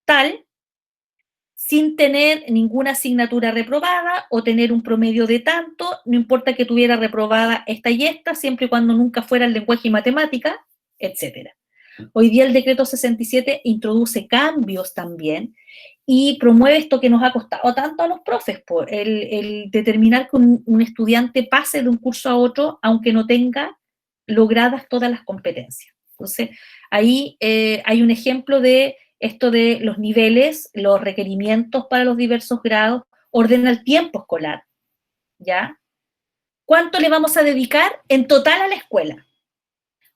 tal, sin tener ninguna asignatura reprobada, o tener un promedio de tanto, no importa que tuviera reprobada esta y esta, siempre y cuando nunca fuera el lenguaje y matemática, etc. Hoy día el decreto 67 introduce cambios también y promueve esto que nos ha costado tanto a los profes, el determinar que un estudiante pase de un curso a otro aunque no tenga logradas todas las competencias. Entonces, ahí hay un ejemplo de esto de los niveles, los requerimientos para los diversos grados, ordena el tiempo escolar, ¿ya? ¿Cuánto le vamos a dedicar en total a la escuela?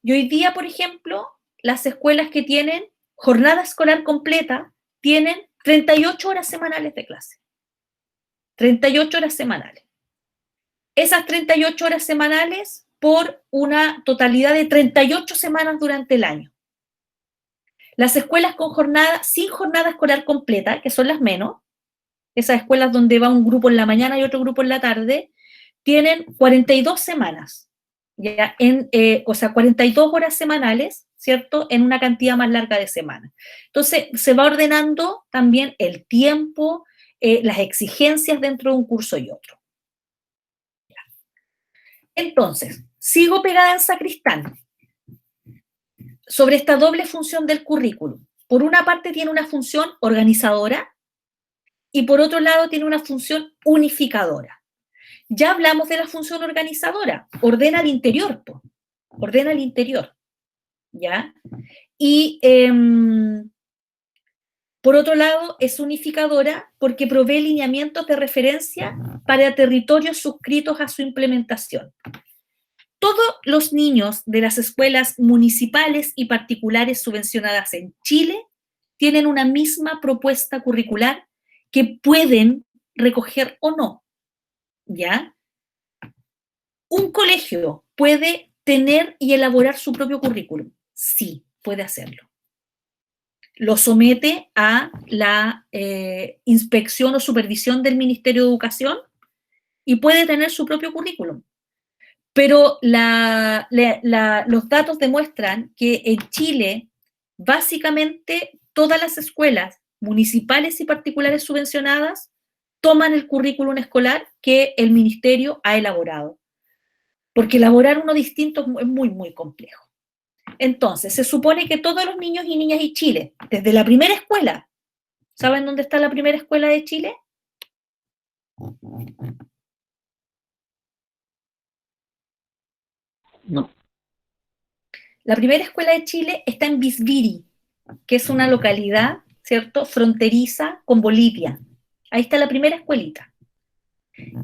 Y hoy día, por ejemplo, las escuelas que tienen jornada escolar completa tienen 38 horas semanales de clase. 38 horas semanales. Esas 38 horas semanales por una totalidad de 38 semanas durante el año. Las escuelas sin jornada escolar completa, que son las menos, esas escuelas donde va un grupo en la mañana y otro grupo en la tarde, tienen 42 semanas, ¿ya? O sea, 42 horas semanales, ¿cierto?, en una cantidad más larga de semanas. Entonces, se va ordenando también el tiempo, las exigencias dentro de un curso y otro. Entonces, Sigo pegada en Sacristán sobre esta doble función del currículum. Por una parte tiene una función organizadora y por otro lado tiene una función unificadora. Ya hablamos de la función organizadora, ordena al interior, ordena al interior, ¿ya? Y por otro lado es unificadora porque provee lineamientos de referencia para territorios suscritos a su implementación. Todos los niños de las escuelas municipales y particulares subvencionadas en Chile tienen una misma propuesta curricular que pueden recoger o no, ¿ya? ¿Un colegio puede tener y elaborar su propio currículum? Sí, puede hacerlo. Lo somete a la inspección o supervisión del Ministerio de Educación y puede tener su propio currículum. Pero los datos demuestran que en Chile, básicamente, todas las escuelas municipales y particulares subvencionadas toman el currículum escolar que el ministerio ha elaborado. Porque elaborar uno distinto es muy, muy complejo. Entonces, se supone que todos los niños y niñas de Chile, desde la primera escuela, ¿saben dónde está la primera escuela de Chile? No. La primera escuela de Chile está en Bisbiri, que es una localidad, ¿cierto?, fronteriza con Bolivia. Ahí está la primera escuelita.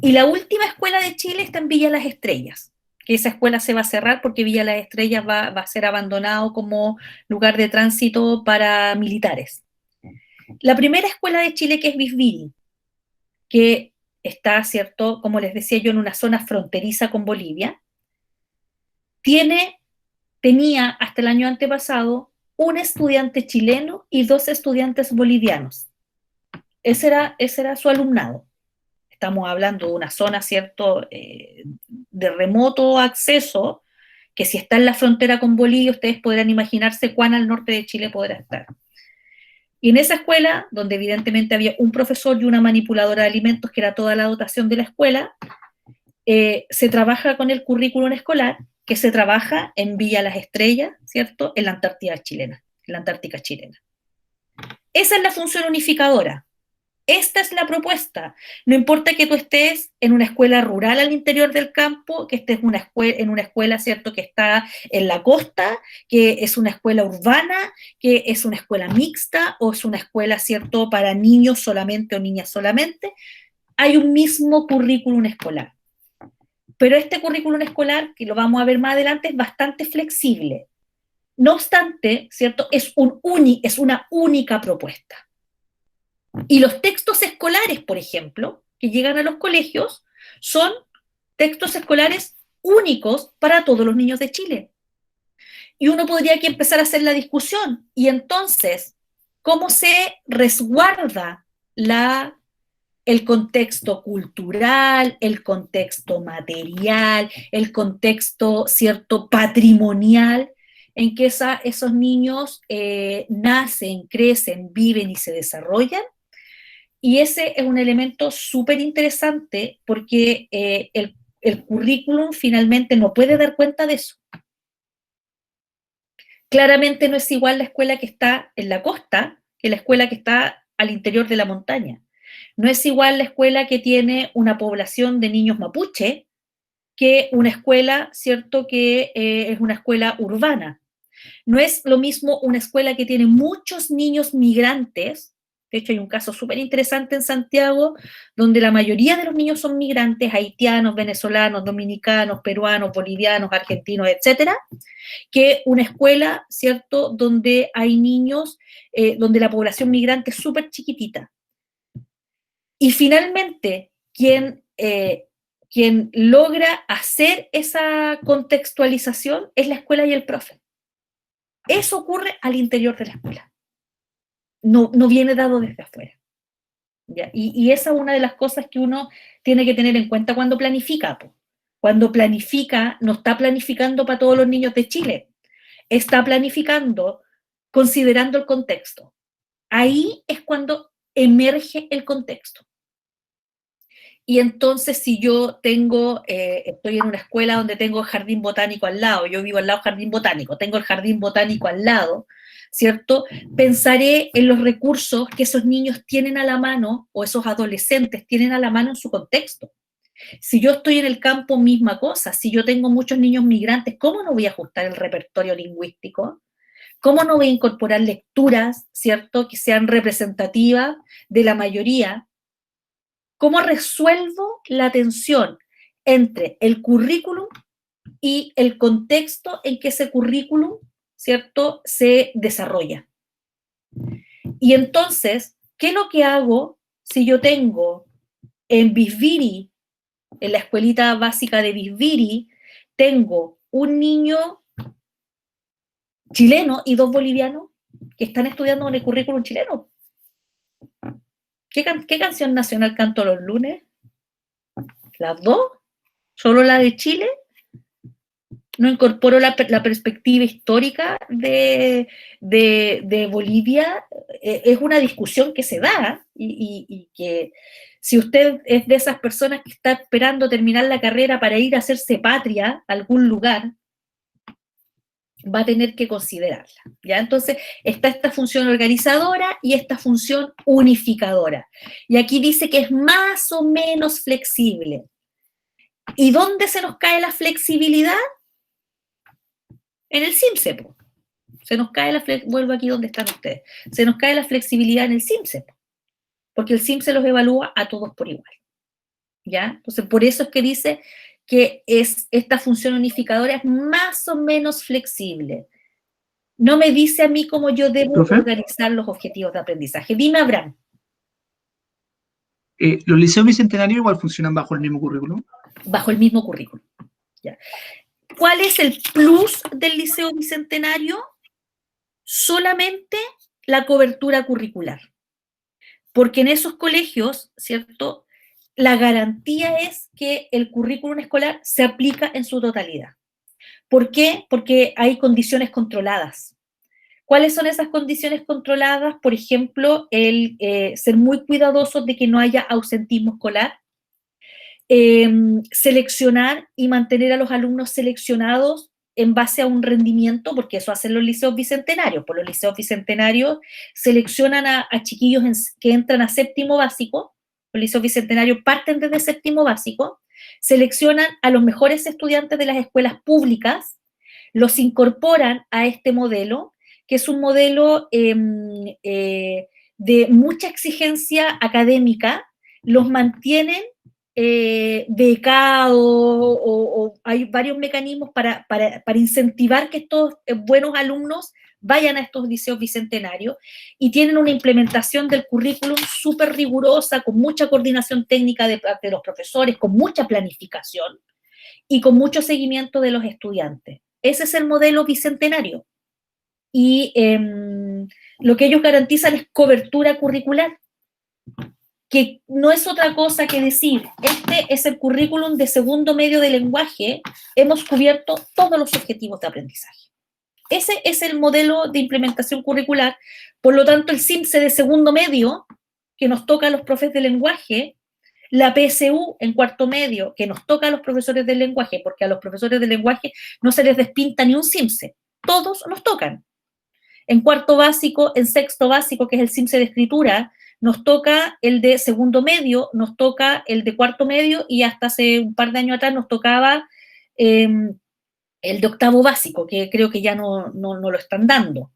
Y la última escuela de Chile está en Villa Las Estrellas, que esa escuela se va a cerrar porque Villa Las Estrellas va a ser abandonado como lugar de tránsito para militares. La primera escuela de Chile, que es Bisbiri, que está, ¿cierto?, como les decía yo, en una zona fronteriza con Bolivia, tenía hasta el año antepasado un estudiante chileno y 2 estudiantes bolivianos. Ese era su alumnado. Estamos hablando de una zona, ¿cierto?, de remoto acceso, que si está en la frontera con Bolivia, ustedes podrán imaginarse cuán al norte de Chile podrá estar. Y en esa escuela, donde evidentemente había un profesor y una manipuladora de alimentos, que era toda la dotación de la escuela, se trabaja con el currículum escolar, que se trabaja en Villa Las Estrellas, ¿cierto?, en la Antártida chilena, en la Antártica chilena. Esa es la función unificadora. Esta es la propuesta. No importa que tú estés en una escuela rural al interior del campo, que estés en una escuela, ¿cierto?, que está en la costa, que es una escuela urbana, que es una escuela mixta, o es una escuela, ¿cierto?, para niños solamente o niñas solamente. Hay un mismo currículum escolar. Pero este currículum escolar, que lo vamos a ver más adelante, es bastante flexible. No obstante, ¿cierto?, es una única propuesta. Y los textos escolares, por ejemplo, que llegan a los colegios, son textos escolares únicos para todos los niños de Chile. Y uno podría aquí empezar a hacer la discusión. Y entonces, ¿cómo se resguarda el contexto cultural, el contexto material, el contexto, ¿cierto?, patrimonial, en que esos niños nacen, crecen, viven y se desarrollan? Y ese es un elemento súper interesante porque el currículum finalmente no puede dar cuenta de eso. Claramente no es igual la escuela que está en la costa que la escuela que está al interior de la montaña. No es igual la escuela que tiene una población de niños mapuche que una escuela, ¿cierto?, que es una escuela urbana. No es lo mismo una escuela que tiene muchos niños migrantes. De hecho, hay un caso súper interesante en Santiago, donde la mayoría de los niños son migrantes, haitianos, venezolanos, dominicanos, peruanos, bolivianos, argentinos, etcétera, que una escuela, ¿cierto?, donde hay niños, donde la población migrante es súper chiquitita. Y finalmente, quien logra hacer esa contextualización es la escuela y el profe. Eso ocurre al interior de la escuela. No viene dado desde afuera. ¿Ya? Y esa es una de las cosas que uno tiene que tener en cuenta cuando planifica. Cuando planifica, no está planificando para todos los niños de Chile. Está planificando considerando el contexto. Ahí es cuando emerge el contexto. Y entonces si yo estoy en una escuela donde tengo el jardín botánico al lado, yo vivo al lado del jardín botánico, tengo el jardín botánico al lado, ¿cierto? Pensaré en los recursos que esos niños tienen a la mano, o esos adolescentes tienen a la mano en su contexto. Si yo estoy en el campo, misma cosa. Si yo tengo muchos niños migrantes, ¿cómo no voy a ajustar el repertorio lingüístico? ¿Cómo no voy a incorporar lecturas, ¿cierto?, que sean representativas de la mayoría? ¿Cómo resuelvo la tensión entre el currículum y el contexto en que ese currículum, ¿cierto?, se desarrolla? Y entonces, ¿qué es lo que hago si yo tengo en Bisbiri, en la escuelita básica de Bisbiri, tengo un niño chileno y 2 bolivianos que están estudiando en el currículum chileno? ¿Qué canción nacional canto los lunes? ¿Las 2? ¿Solo la de Chile? ¿No incorporo la perspectiva histórica de Bolivia? Es una discusión que se da y que si usted es de esas personas que está esperando terminar la carrera para ir a hacerse patria a algún lugar, va a tener que considerarla, ¿ya? Entonces, está esta función organizadora y esta función unificadora. Y aquí dice que es más o menos flexible. ¿Y dónde se nos cae la flexibilidad? En el CIMSE. Se nos cae vuelvo aquí donde están ustedes. Se nos cae la flexibilidad en el CIMSE, porque el CIMSE los evalúa a todos por igual, ¿ya? Entonces, por eso es que dice que esta función unificadora es más o menos flexible. No me dice a mí cómo yo debo organizar los objetivos de aprendizaje. Dime, Abraham. ¿Los liceos bicentenarios igual funcionan bajo el mismo currículum? Bajo el mismo currículum. ¿Ya? ¿Cuál es el plus del liceo bicentenario? Solamente la cobertura curricular. Porque en esos colegios, ¿cierto?, la garantía es que el currículum escolar se aplica en su totalidad. ¿Por qué? Porque hay condiciones controladas. ¿Cuáles son esas condiciones controladas? Por ejemplo, el ser muy cuidadosos de que no haya ausentismo escolar, seleccionar y mantener a los alumnos seleccionados en base a un rendimiento, porque eso hacen los liceos bicentenarios. Por los liceos bicentenarios seleccionan a chiquillos que entran a séptimo básico. Los liceos bicentenarios parten desde séptimo básico, seleccionan a los mejores estudiantes de las escuelas públicas, los incorporan a este modelo, que es un modelo de mucha exigencia académica, los mantienen becados, o hay varios mecanismos para incentivar que estos buenos alumnos vayan a estos liceos bicentenarios, y tienen una implementación del currículum súper rigurosa, con mucha coordinación técnica de los profesores, con mucha planificación y con mucho seguimiento de los estudiantes. Ese es el modelo bicentenario. Y lo que ellos garantizan es cobertura curricular, que no es otra cosa que decir, este es el currículum de segundo medio de lenguaje, hemos cubierto todos los objetivos de aprendizaje. Ese es el modelo de implementación curricular. Por lo tanto, el CIMSE de segundo medio, que nos toca a los profes de lenguaje, la PSU en cuarto medio, que nos toca a los profesores del lenguaje, porque a los profesores del lenguaje no se les despinta ni un CIMSE, todos nos tocan. En cuarto básico, en sexto básico, que es el CIMSE de escritura, nos toca el de segundo medio, nos toca el de cuarto medio, y hasta hace un par de años atrás nos tocaba el de octavo básico, que creo que ya no lo están dando.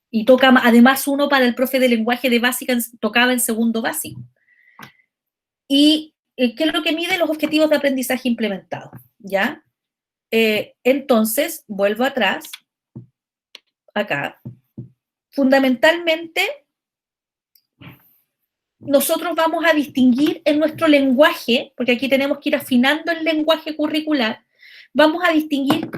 Y toca además uno para el profe de lenguaje de básica, tocaba en segundo básico. ¿Y qué es lo que mide? Los objetivos de aprendizaje implementados, ¿ya? Entonces, vuelvo atrás, acá. Fundamentalmente, nosotros vamos a distinguir en nuestro lenguaje, porque aquí tenemos que ir afinando el lenguaje curricular, vamos a distinguir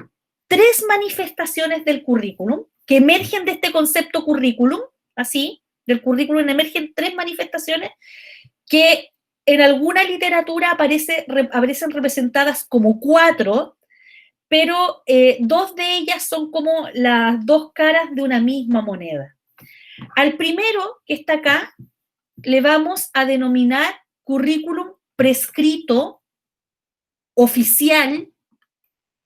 3 manifestaciones del currículum que emergen de este concepto currículum, así, del currículum emergen 3 manifestaciones que en alguna literatura aparecen representadas como 4, pero 2 de ellas son como las 2 caras de una misma moneda. Al primero, que está acá, le vamos a denominar currículum prescrito, oficial,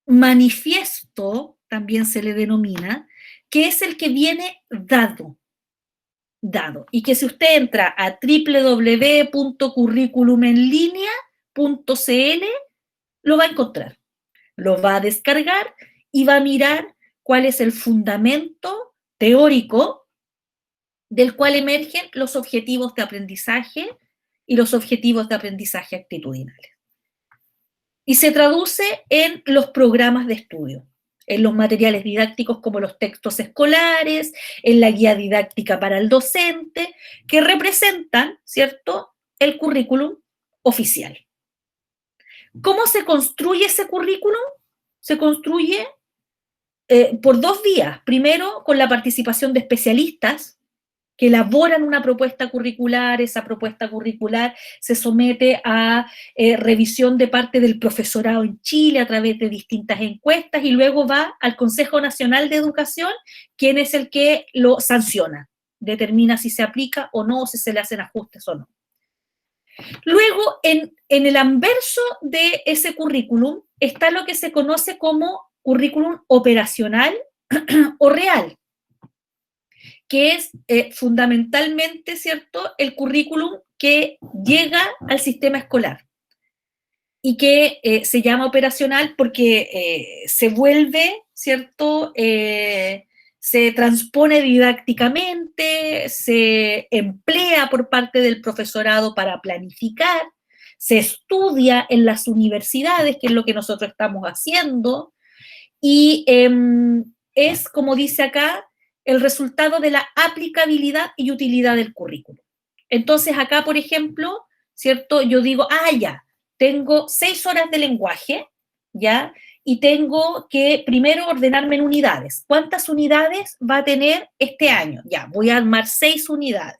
manifiesto, también se le denomina, que es el que viene dado. Y que si usted entra a www.curriculumenlinea.cl, lo va a encontrar. Lo va a descargar y va a mirar cuál es el fundamento teórico del cual emergen los objetivos de aprendizaje y los objetivos de aprendizaje actitudinales. Y se traduce en los programas de estudio, en los materiales didácticos como los textos escolares, en la guía didáctica para el docente, que representan, ¿cierto?, el currículum oficial. ¿Cómo se construye ese currículum? Se construye por dos vías. Primero, con la participación de especialistas que elaboran una propuesta curricular. Esa propuesta curricular se somete a revisión de parte del profesorado en Chile a través de distintas encuestas y luego va al Consejo Nacional de Educación, quien es el que lo sanciona, determina si se aplica o no, o si se le hacen ajustes o no. Luego, en el anverso de ese currículum está lo que se conoce como currículum operacional o real, que es fundamentalmente, ¿cierto?, el currículum que llega al sistema escolar y que se llama operacional porque se vuelve, ¿cierto?, se transpone didácticamente, se emplea por parte del profesorado para planificar, se estudia en las universidades, que es lo que nosotros estamos haciendo, y es, como dice acá, el resultado de la aplicabilidad y utilidad del currículo. Entonces acá, por ejemplo, ¿cierto?, yo digo, ya, tengo 6 horas de lenguaje, ¿ya?, y tengo que primero ordenarme en unidades. ¿Cuántas unidades va a tener este año? Ya, voy a armar 6 unidades.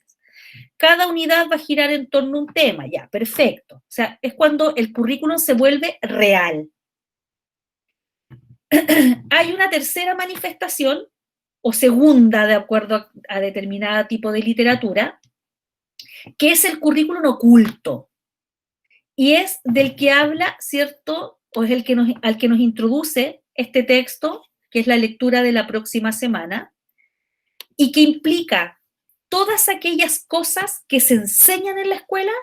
Cada unidad va a girar en torno a un tema, ya, perfecto. O sea, es cuando el currículum se vuelve real. Hay una tercera manifestación, o segunda, de acuerdo a determinado tipo de literatura, que es el currículum oculto. Y es del que habla, ¿cierto?, o es al que nos introduce este texto, que es la lectura de la próxima semana, y que implica todas aquellas cosas que se enseñan en la escuela,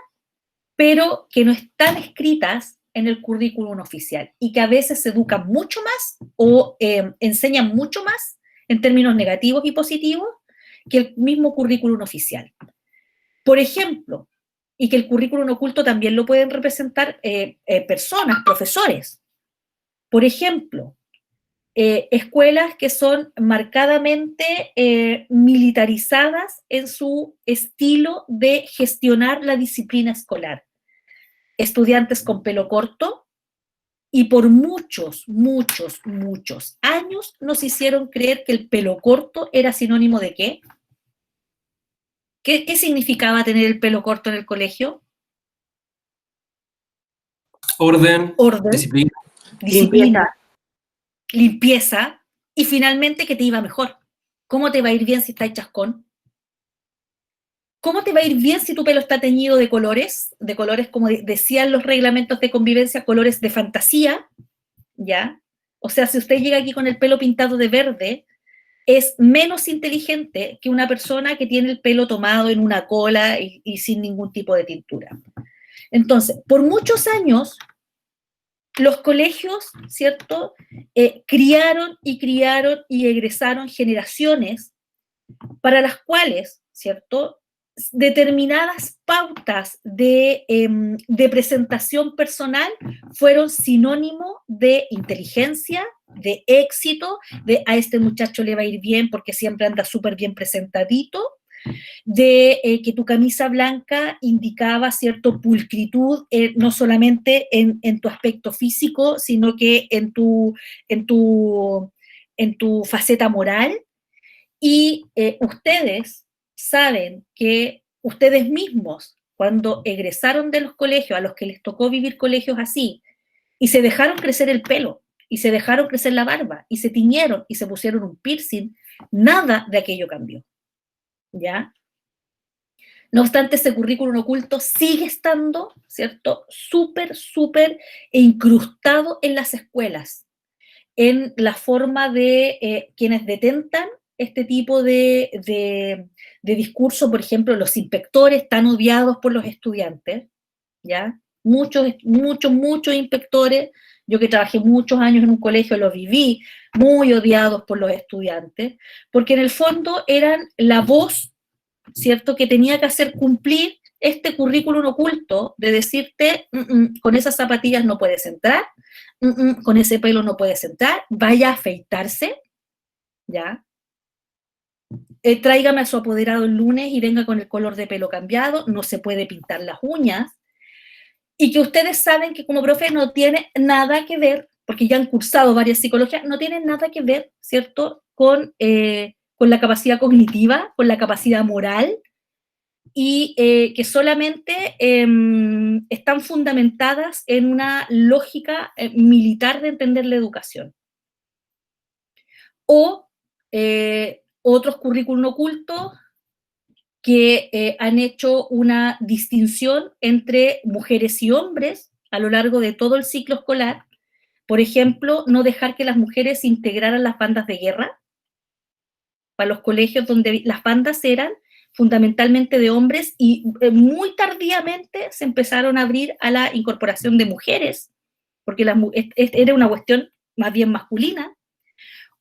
pero que no están escritas en el currículum oficial, y que a veces se educan mucho más o enseñan mucho más en términos negativos y positivos que el mismo currículum oficial. Por ejemplo, y que el currículum oculto también lo pueden representar personas, profesores. Por ejemplo, escuelas que son marcadamente militarizadas en su estilo de gestionar la disciplina escolar. Estudiantes con pelo corto, y por muchos años nos hicieron creer que el pelo corto era sinónimo de ¿qué? ¿Qué significaba tener el pelo corto en el colegio? Orden, Disciplina, limpieza, y finalmente que te iba mejor. ¿Cómo te va a ir bien si estás chascón? ¿Cómo te va a ir bien si tu pelo está teñido de colores como decían los reglamentos de convivencia, colores de fantasía? ¿Ya? O sea, si usted llega aquí con el pelo pintado de verde, es menos inteligente que una persona que tiene el pelo tomado en una cola y sin ningún tipo de tintura. Entonces, por muchos años, los colegios, ¿cierto?, criaron y egresaron generaciones para las cuales, ¿cierto?, determinadas pautas de presentación personal fueron sinónimo de inteligencia, de éxito, de a este muchacho le va a ir bien porque siempre anda súper bien presentadito, de que tu camisa blanca indicaba cierta pulcritud, no solamente en tu aspecto físico, sino que en tu faceta moral. Y ustedes saben que ustedes mismos, cuando egresaron de los colegios, a los que les tocó vivir colegios así, y se dejaron crecer el pelo, y se dejaron crecer la barba, y se tiñeron, y se pusieron un piercing, nada de aquello cambió, ¿ya? No obstante, ese currículum oculto sigue estando, ¿cierto?, súper incrustado en las escuelas, en la forma de quienes detentan este tipo de discurso. Por ejemplo, los inspectores tan odiados por los estudiantes, ¿ya? Muchos inspectores, yo que trabajé muchos años en un colegio, los viví, muy odiados por los estudiantes, porque en el fondo eran la voz, ¿cierto?, que tenía que hacer cumplir este currículum oculto de decirte, con esas zapatillas no puedes entrar, con ese pelo no puedes entrar, vaya a afeitarse, ¿ya? Tráigame a su apoderado el lunes y venga con el color de pelo cambiado, no se puede pintar las uñas, y que ustedes saben que como profe no tiene nada que ver, porque ya han cursado varias psicologías, no tiene nada que ver, ¿cierto?, con la capacidad cognitiva, con la capacidad moral, y que solamente están fundamentadas en una lógica militar de entender la educación. O otros currículum ocultos que han hecho una distinción entre mujeres y hombres a lo largo de todo el ciclo escolar. Por ejemplo, no dejar que las mujeres integraran las bandas de guerra para los colegios donde las bandas eran fundamentalmente de hombres, y muy tardíamente se empezaron a abrir a la incorporación de mujeres, porque era una cuestión más bien masculina.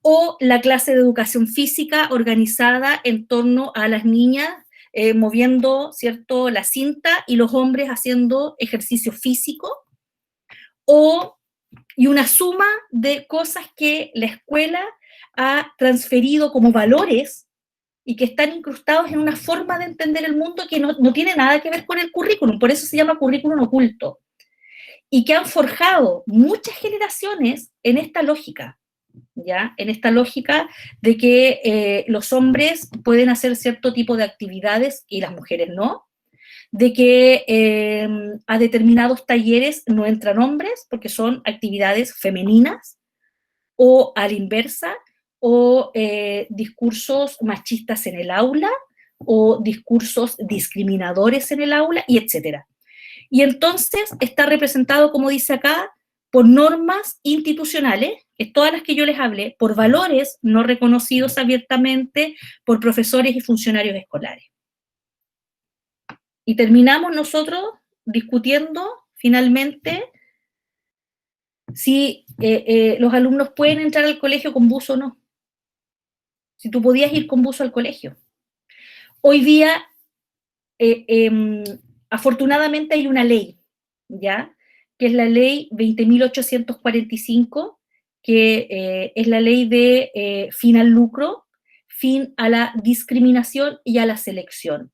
O la clase de educación física organizada en torno a las niñas moviendo, ¿cierto?, la cinta, y los hombres haciendo ejercicio físico, y una suma de cosas que la escuela ha transferido como valores y que están incrustados en una forma de entender el mundo que no tiene nada que ver con el currículum, por eso se llama currículum oculto, y que han forjado muchas generaciones en esta lógica, ¿ya? En esta lógica de que los hombres pueden hacer cierto tipo de actividades y las mujeres no, de que a determinados talleres no entran hombres porque son actividades femeninas, o a la inversa, o discursos machistas en el aula, o discursos discriminadores en el aula, y etcétera. Y entonces está representado, como dice acá, por normas institucionales, que todas las que yo les hablé, por valores no reconocidos abiertamente por profesores y funcionarios escolares. Y terminamos nosotros discutiendo finalmente si los alumnos pueden entrar al colegio con buzo o no. Si tú podías ir con buzo al colegio. Hoy día, afortunadamente hay una ley, ¿ya?, que es la ley 20.845, que es la ley de fin al lucro, fin a la discriminación y a la selección,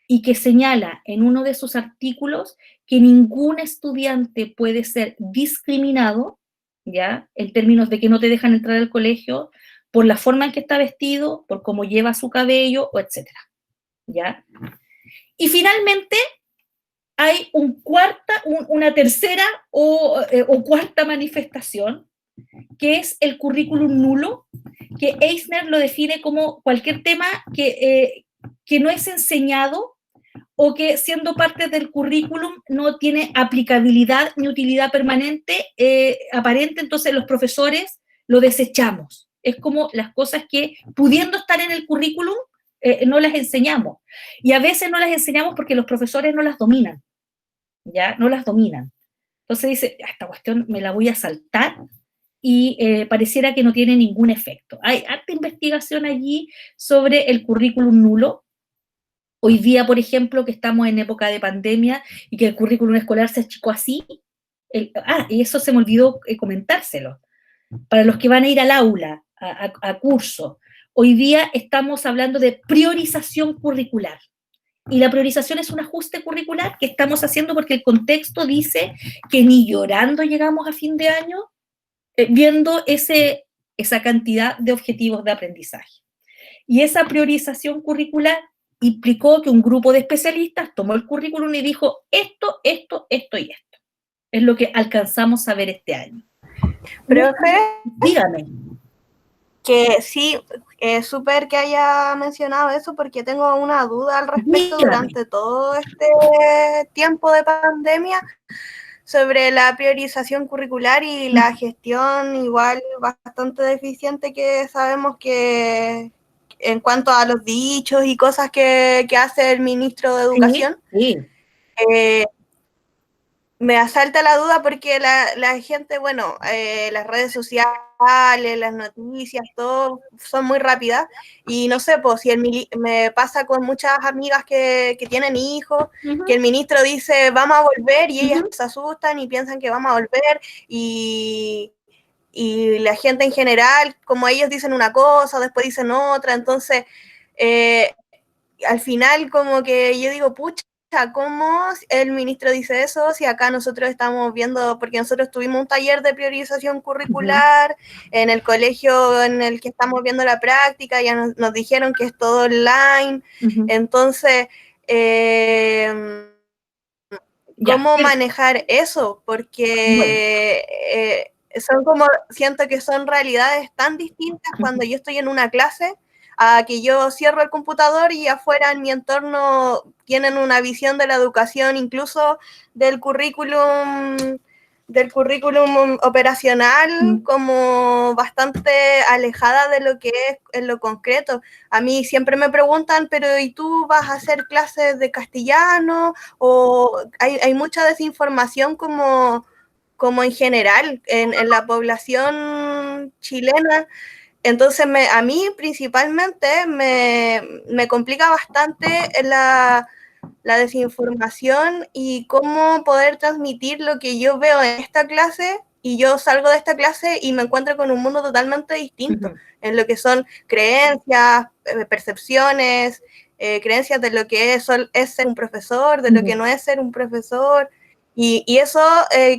y que señala en uno de sus artículos que ningún estudiante puede ser discriminado, ¿ya?, en términos de que no te dejan entrar al colegio por la forma en que está vestido, por cómo lleva su cabello, o etcétera, ¿ya? Y finalmente hay una tercera o cuarta manifestación, que es el currículum nulo, que Eisner lo define como cualquier tema que no es enseñado, o que siendo parte del currículum no tiene aplicabilidad ni utilidad permanente aparente, entonces los profesores lo desechamos. Es como las cosas que, pudiendo estar en el currículum, no las enseñamos. Y a veces no las enseñamos porque los profesores no las dominan, ¿ya? No las dominan. Entonces dice, esta cuestión me la voy a saltar, y pareciera que no tiene ningún efecto. Hay harta investigación allí sobre el currículum nulo. Hoy día, por ejemplo, que estamos en época de pandemia y que el currículum escolar se achicó así, y eso se me olvidó comentárselo, para los que van a ir al aula, a curso, hoy día estamos hablando de priorización curricular, y la priorización es un ajuste curricular que estamos haciendo porque el contexto dice que ni llorando llegamos a fin de año viendo esa cantidad de objetivos de aprendizaje. Y esa priorización curricular implicó que un grupo de especialistas tomó el currículum y dijo esto y esto. Es lo que alcanzamos a ver este año. Profe, Dígame. Que sí, es súper que haya mencionado eso porque tengo una duda al respecto Dígame. durante todo este tiempo de pandemia sobre la priorización curricular y la gestión igual bastante deficiente que sabemos que en cuanto a los dichos y cosas que hace el ministro de Educación. Sí. Me asalta la duda porque la gente, bueno, las redes sociales, las noticias, todo son muy rápidas y no sé, pues si me pasa con muchas amigas que tienen hijos, que el ministro dice vamos a volver y ellas se asustan y piensan que vamos a volver y la gente en general, como ellos dicen una cosa, después dicen otra, entonces al final como que yo digo, pucha, ¿cómo el ministro dice eso? Si acá nosotros estamos viendo, porque nosotros tuvimos un taller de priorización curricular en el colegio en el que estamos viendo la práctica, ya nos dijeron que es todo online, entonces, ¿cómo manejar eso? Porque son como, siento que son realidades tan distintas cuando yo estoy en una clase a que yo cierro el computador y afuera en mi entorno tienen una visión de la educación, incluso del currículum operacional, como bastante alejada de lo que es en lo concreto. A mí siempre me preguntan, pero ¿y tú vas a hacer clases de castellano? O hay mucha desinformación como en general en la población chilena. Entonces, a mí principalmente me complica bastante la desinformación y cómo poder transmitir lo que yo veo en esta clase y yo salgo de esta clase y me encuentro con un mundo totalmente distinto en lo que son creencias, percepciones, creencias de lo que es ser un profesor, de lo que no es ser un profesor. Y eso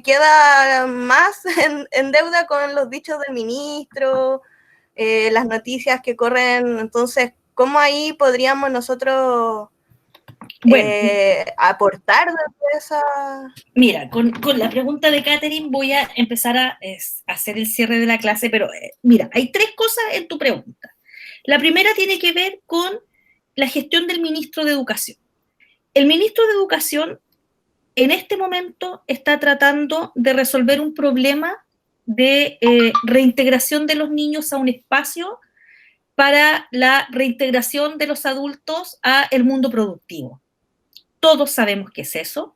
queda más en deuda con los dichos del ministro, las noticias que corren. Entonces, ¿cómo ahí podríamos nosotros aportar desde esa...? Mira, con la pregunta de Catherine voy a empezar a hacer el cierre de la clase, pero mira, hay tres cosas en tu pregunta. La primera tiene que ver con la gestión del ministro de Educación. El ministro de Educación en este momento está tratando de resolver un problema de reintegración de los niños a un espacio para la reintegración de los adultos a el mundo productivo. Todos sabemos qué es eso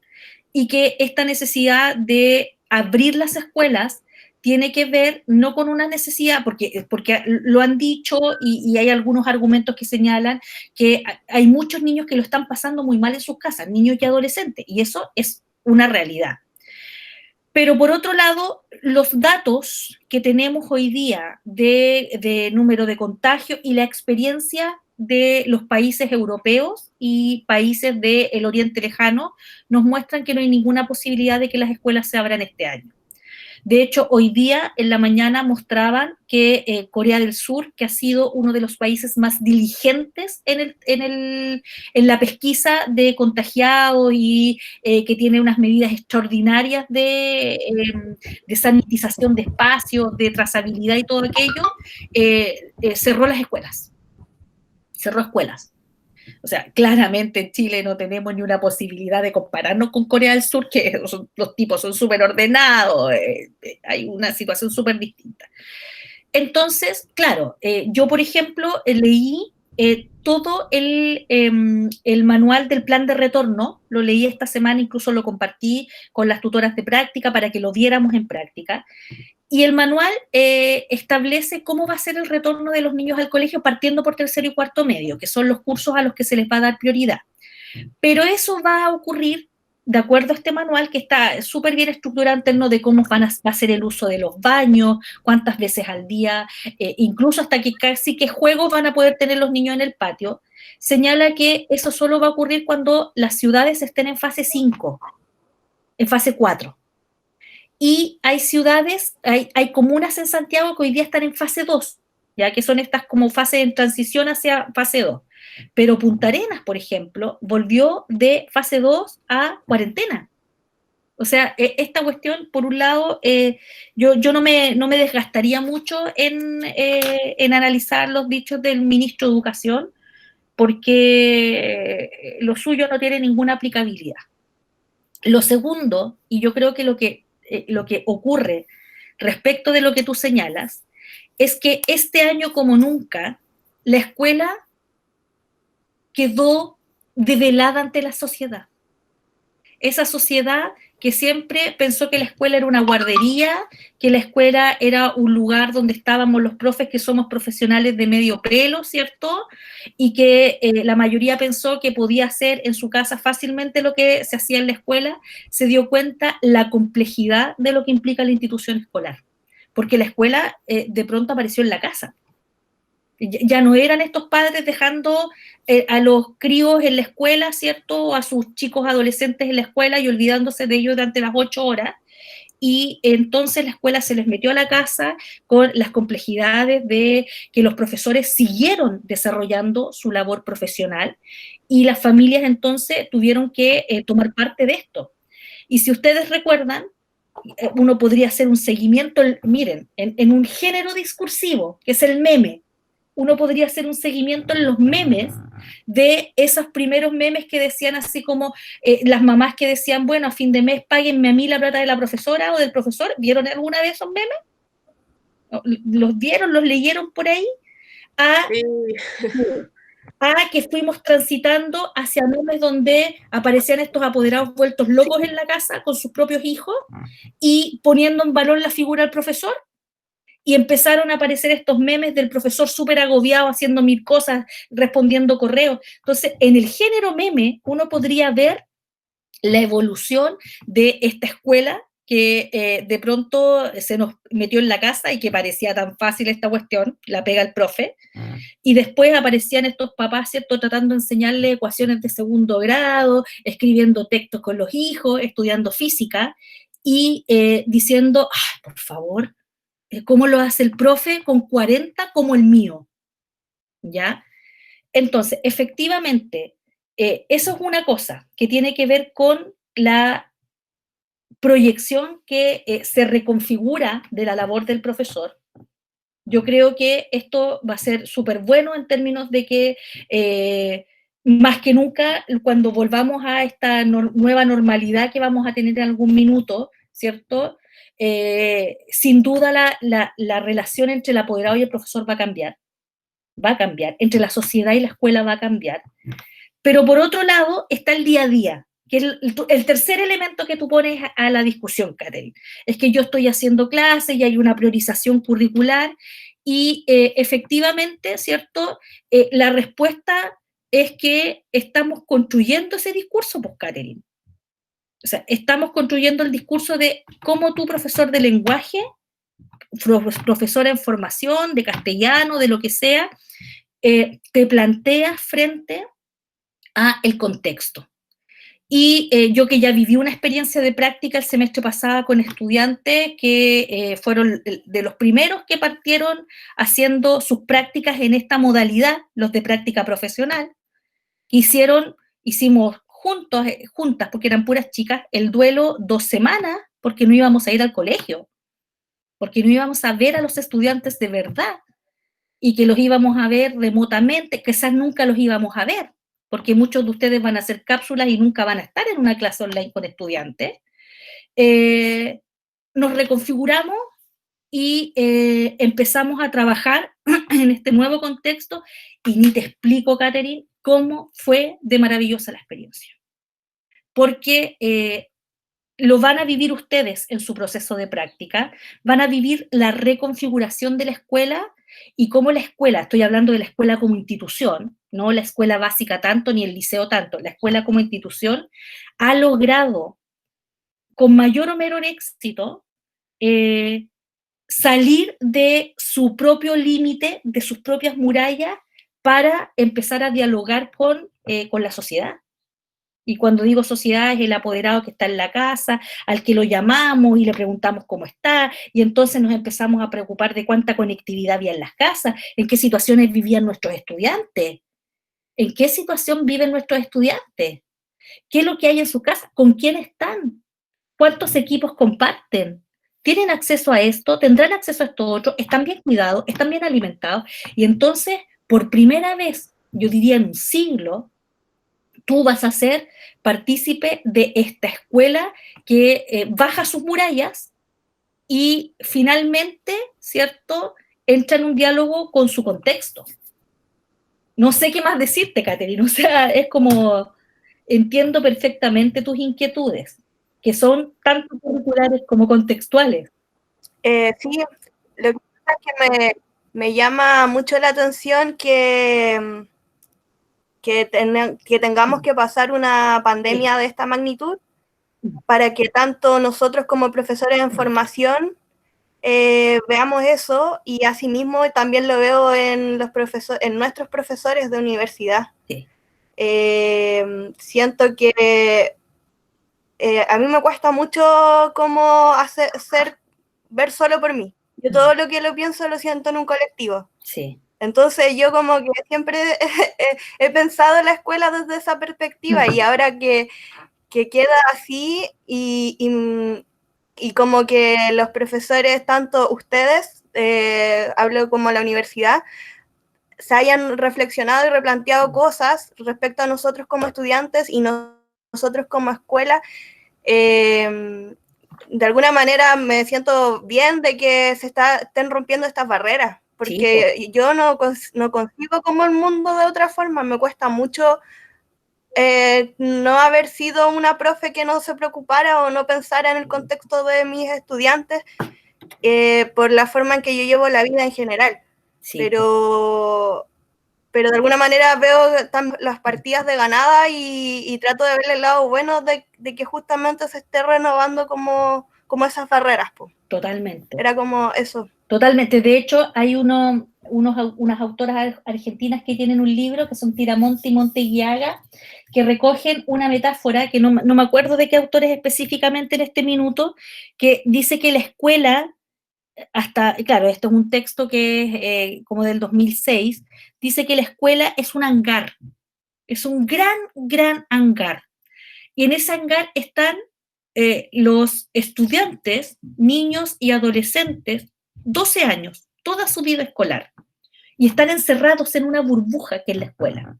y que esta necesidad de abrir las escuelas tiene que ver no con una necesidad, porque lo han dicho y hay algunos argumentos que señalan que hay muchos niños que lo están pasando muy mal en sus casas, niños y adolescentes, y eso es una realidad. Pero por otro lado, los datos que tenemos hoy día de número de contagio y la experiencia de los países europeos y países del Oriente Lejano nos muestran que no hay ninguna posibilidad de que las escuelas se abran este año. De hecho, hoy día en la mañana mostraban que Corea del Sur, que ha sido uno de los países más diligentes en la pesquisa de contagiados y que tiene unas medidas extraordinarias de sanitización de espacios, de trazabilidad y todo aquello, cerró las escuelas. Cerró escuelas. O sea, claramente en Chile no tenemos ni una posibilidad de compararnos con Corea del Sur, que los tipos son súper ordenados, hay una situación súper distinta. Entonces, claro, yo, por ejemplo, leí todo el manual del plan de retorno, lo leí esta semana, incluso lo compartí con las tutoras de práctica para que lo viéramos en práctica. Y el manual establece cómo va a ser el retorno de los niños al colegio partiendo por tercero y cuarto medio, que son los cursos a los que se les va a dar prioridad. Pero eso va a ocurrir de acuerdo a este manual que está súper bien estructurado en términos de cómo va a ser el uso de los baños, cuántas veces al día, incluso hasta que casi qué juegos van a poder tener los niños en el patio. Señala que eso solo va a ocurrir cuando las ciudades estén en fase 5, en fase 4. Y hay ciudades, hay comunas en Santiago que hoy día están en fase 2, ya que son estas como fases en transición hacia fase 2. Pero Punta Arenas, por ejemplo, volvió de fase 2 a cuarentena. O sea, esta cuestión, por un lado, yo no me desgastaría mucho en analizar los dichos del ministro de Educación, porque lo suyo no tiene ninguna aplicabilidad. Lo segundo, y yo creo que lo que ocurre respecto de lo que tú señalas, es que este año como nunca, la escuela quedó develada ante la sociedad. Esa sociedad que siempre pensó que la escuela era una guardería, que la escuela era un lugar donde estábamos los profes que somos profesionales de medio pelo, ¿cierto? Y que la mayoría pensó que podía hacer en su casa fácilmente lo que se hacía en la escuela, se dio cuenta la complejidad de lo que implica la institución escolar. Porque la escuela de pronto apareció en la casa. Ya no eran estos padres dejando a los críos en la escuela, ¿cierto? O a sus chicos adolescentes en la escuela y olvidándose de ellos durante las 8 horas. Y entonces la escuela se les metió a la casa con las complejidades de que los profesores siguieron desarrollando su labor profesional y las familias entonces tuvieron que tomar parte de esto. Y si ustedes recuerdan, uno podría hacer un seguimiento, miren, en un género discursivo, que es el meme. Uno podría hacer un seguimiento en los memes de esos primeros memes que decían así como las mamás que decían, bueno, a fin de mes páguenme a mí la plata de la profesora o del profesor. ¿Vieron alguna vez esos memes? ¿Los vieron? ¿Los leyeron por ahí? Que fuimos transitando hacia memes donde aparecían estos apoderados vueltos locos en la casa con sus propios hijos y poniendo en valor la figura del profesor. Y empezaron a aparecer estos memes del profesor súper agobiado, haciendo 1000 cosas, respondiendo correos. Entonces, en el género meme, uno podría ver la evolución de esta escuela que de pronto se nos metió en la casa y que parecía tan fácil esta cuestión, la pega el profe, y después aparecían estos papás, ¿cierto?, tratando de enseñarle ecuaciones de segundo grado, escribiendo textos con los hijos, estudiando física, y diciendo, por favor, ¿cómo lo hace el profe con 40 como el mío? ¿Ya? Entonces, efectivamente, eso es una cosa que tiene que ver con la proyección que se reconfigura de la labor del profesor. Yo creo que esto va a ser súper bueno en términos de que más que nunca, cuando volvamos a esta nueva normalidad que vamos a tener en algún minuto, ¿cierto?, sin duda la relación entre el apoderado y el profesor va a cambiar, entre la sociedad y la escuela va a cambiar. Pero por otro lado está el día a día, que es el tercer elemento que tú pones a la discusión, Catherine. Es que yo estoy haciendo clases y hay una priorización curricular y efectivamente, ¿cierto? La respuesta es que estamos construyendo ese discurso, pues, Catherine. O sea, estamos construyendo el discurso de cómo tú, profesor de lenguaje, profesora en formación, de castellano, de lo que sea, te planteas frente a el contexto. Y yo que ya viví una experiencia de práctica el semestre pasado con estudiantes que fueron de los primeros que partieron haciendo sus prácticas en esta modalidad, los de práctica profesional, hicimos juntas, porque eran puras chicas, el duelo 2 semanas, porque no íbamos a ir al colegio, porque no íbamos a ver a los estudiantes de verdad, y que los íbamos a ver remotamente, quizás nunca los íbamos a ver, porque muchos de ustedes van a hacer cápsulas y nunca van a estar en una clase online con estudiantes. Nos reconfiguramos y empezamos a trabajar en este nuevo contexto, y ni te explico, Catherine, cómo fue de maravillosa la experiencia. Porque lo van a vivir ustedes en su proceso de práctica, van a vivir la reconfiguración de la escuela y cómo la escuela, estoy hablando de la escuela como institución, no la escuela básica tanto ni el liceo tanto, la escuela como institución ha logrado con mayor o menor éxito salir de su propio límite, de sus propias murallas, para empezar a dialogar con la sociedad. Y cuando digo sociedad es el apoderado que está en la casa, al que lo llamamos y le preguntamos cómo está, y entonces nos empezamos a preocupar de cuánta conectividad había en las casas, en qué situaciones vivían nuestros estudiantes, en qué situación viven nuestros estudiantes, qué es lo que hay en su casa, con quién están, ¿Cuántos equipos comparten? ¿Tienen acceso a esto? ¿Tendrán acceso a esto otro? ¿Están bien cuidados? ¿Están bien alimentados? Y entonces, por primera vez, yo diría en un siglo, tú vas a ser partícipe de esta escuela que baja sus murallas y finalmente, ¿cierto?, entra en un diálogo con su contexto. No sé qué más decirte, Caterina, o sea, es como, entiendo perfectamente tus inquietudes, que son tanto curriculares como contextuales. Sí, lo que pasa es que me llama mucho la atención que tengamos que pasar una pandemia de esta magnitud para que tanto nosotros como profesores en formación veamos eso, y asimismo también lo veo en nuestros profesores de universidad. Sí. Siento que a mí me cuesta mucho como ver solo por mí. Yo todo lo que lo pienso lo siento en un colectivo. Sí. Entonces yo como que siempre he pensado en la escuela desde esa perspectiva, y ahora que queda así y como que los profesores, tanto ustedes, hablo como la universidad, se hayan reflexionado y replanteado cosas respecto a nosotros como estudiantes y nosotros como escuela, de alguna manera me siento bien de que estén rompiendo estas barreras, porque sí, yo no concibo como el mundo de otra forma. Me cuesta mucho no haber sido una profe que no se preocupara o no pensara en el contexto de mis estudiantes, por la forma en que yo llevo la vida en general. Sí. Pero de alguna manera veo las partidas de ganada y trato de verle el lado bueno de que justamente se esté renovando como esas barreras. Po. Totalmente. Era como eso. Totalmente. De hecho, hay unas autoras argentinas que tienen un libro que son Tiramonte y Monteguiaga, que recogen una metáfora, que no me acuerdo de qué autores específicamente en este minuto, que dice que la escuela, claro, esto es un texto que es como del 2006, dice que la escuela es un hangar, es un gran, gran hangar. Y en ese hangar están los estudiantes, niños y adolescentes, 12 años, toda su vida escolar, y están encerrados en una burbuja que es la escuela.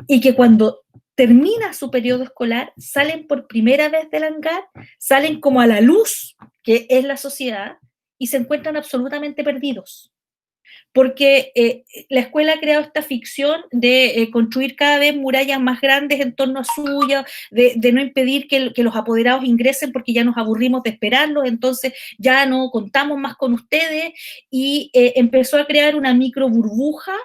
Y que cuando termina su periodo escolar, salen por primera vez del hangar, salen como a la luz, que es la sociedad, y se encuentran absolutamente perdidos. Porque la escuela ha creado esta ficción de construir cada vez murallas más grandes en torno a suya, de no impedir que los apoderados ingresen porque ya nos aburrimos de esperarlos, entonces ya no contamos más con ustedes, y empezó a crear una micro burbuja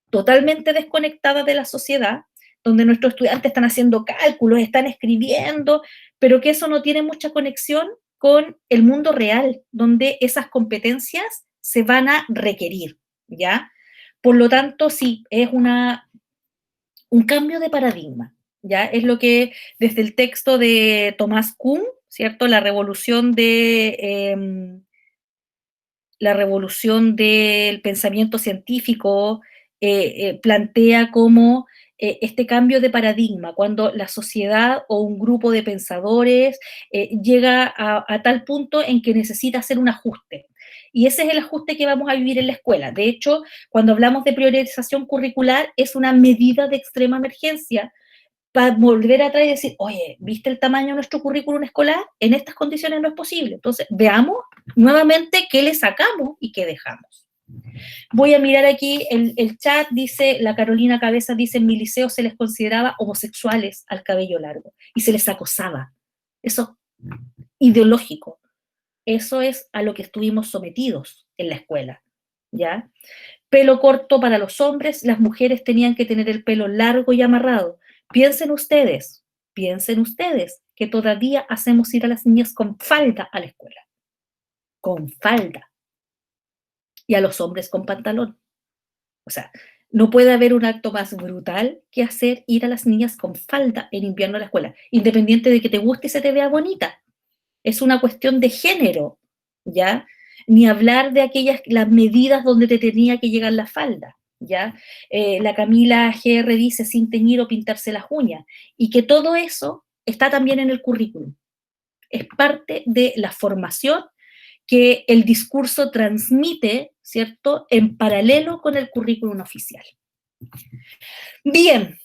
totalmente desconectada de la sociedad, donde nuestros estudiantes están haciendo cálculos, están escribiendo, pero que eso no tiene mucha conexión con el mundo real, donde esas competencias se van a requerir, ¿ya? Por lo tanto, sí, es un cambio de paradigma, ¿ya? Es lo que desde el texto de Thomas Kuhn, ¿cierto? La revolución del pensamiento científico plantea como este cambio de paradigma, cuando la sociedad o un grupo de pensadores llega a tal punto en que necesita hacer un ajuste. Y ese es el ajuste que vamos a vivir en la escuela. De hecho, cuando hablamos de priorización curricular, es una medida de extrema emergencia para volver atrás y decir, oye, ¿viste el tamaño de nuestro currículum escolar? En estas condiciones no es posible. Entonces, veamos nuevamente qué le sacamos y qué dejamos. Voy a mirar aquí el chat, dice, la Carolina Cabeza dice, en mi liceo se les consideraba homosexuales al cabello largo y se les acosaba. Eso ideológico. Eso es a lo que estuvimos sometidos en la escuela, ¿ya? Pelo corto para los hombres, las mujeres tenían que tener el pelo largo y amarrado. Piensen ustedes que todavía hacemos ir a las niñas con falda a la escuela. Con falda. Y a los hombres con pantalón. O sea, no puede haber un acto más brutal que hacer ir a las niñas con falda en invierno a la escuela, independiente de que te guste y se te vea bonita. Es una cuestión de género, ¿ya? Ni hablar de las medidas donde te tenía que llegar la falda, ¿ya? La Camila GR dice sin teñir o pintarse las uñas, y que todo eso está también en el currículum. Es parte de la formación que el discurso transmite, ¿cierto?, en paralelo con el currículum oficial. Bien,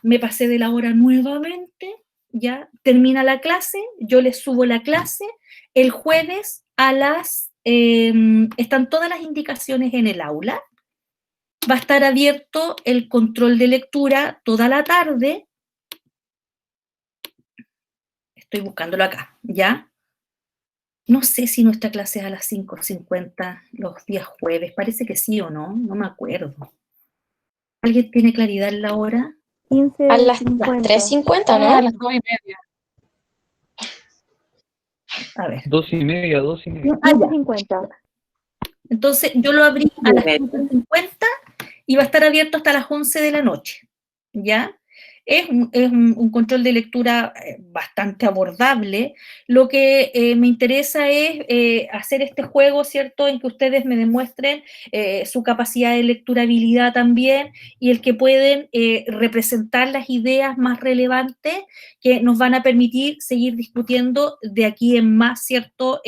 me pasé de la hora nuevamente, ya termina la clase, yo les subo la clase, el jueves a las, están todas las indicaciones en el aula, va a estar abierto el control de lectura toda la tarde, estoy buscándolo acá, ¿ya? No sé si nuestra clase es a las 5:50 los días jueves, parece que sí o no, no me acuerdo. ¿Alguien tiene claridad en la hora? 15 A las 50. 3:50, A ¿no? las 2:30. A ver. 2:30, 2:30. 15:50. Entonces, yo lo abrí a las 5:50 y va a estar abierto hasta las 11 de la noche, ¿ya? Es un control de lectura bastante abordable. Lo que me interesa es hacer este juego, ¿cierto?, en que ustedes me demuestren su capacidad de lecturabilidad también y el que pueden representar las ideas más relevantes que nos van a permitir seguir discutiendo de aquí en más, ¿cierto?,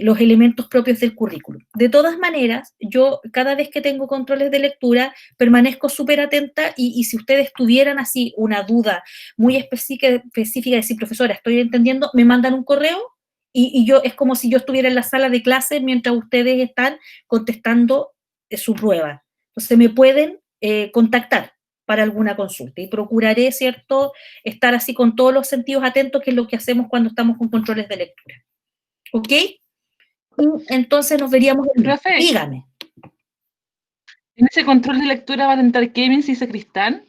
los elementos propios del currículum. De todas maneras, yo cada vez que tengo controles de lectura permanezco súper atenta y si ustedes tuvieran así una duda muy específica de decir, profesora, estoy entendiendo, me mandan un correo y yo es como si yo estuviera en la sala de clase mientras ustedes están contestando su prueba. Entonces me pueden contactar para alguna consulta y procuraré, ¿cierto?, estar así con todos los sentidos atentos, que es lo que hacemos cuando estamos con controles de lectura. ¿Ok? Entonces nos veríamos el lunes. Profe. Dígame. ¿En ese control de lectura van a entrar Kevin y Sacristán?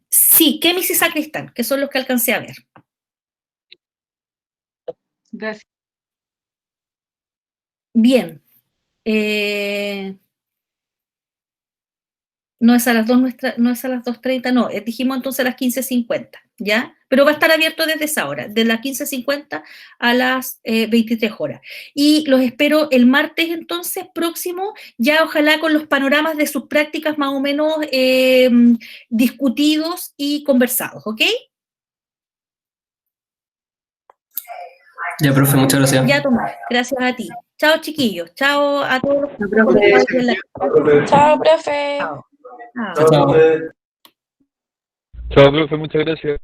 Sí, Kemis y Sacristán, que son los que alcancé a ver. Gracias. Bien. No es a las 2 no es a las 2:30, no, dijimos entonces a las 15:50, ¿ya? Pero va a estar abierto desde esa hora, de las 15:50 a las 23 horas. Y los espero el martes entonces próximo, ya ojalá con los panoramas de sus prácticas más o menos discutidos y conversados, ¿ok? Ya, profe, muchas gracias. Ya, Tomás, gracias a ti. Chao, chiquillos. Chao a todos. Chao, profe. Chao. Chao, chao. Chao, profe, muchas gracias.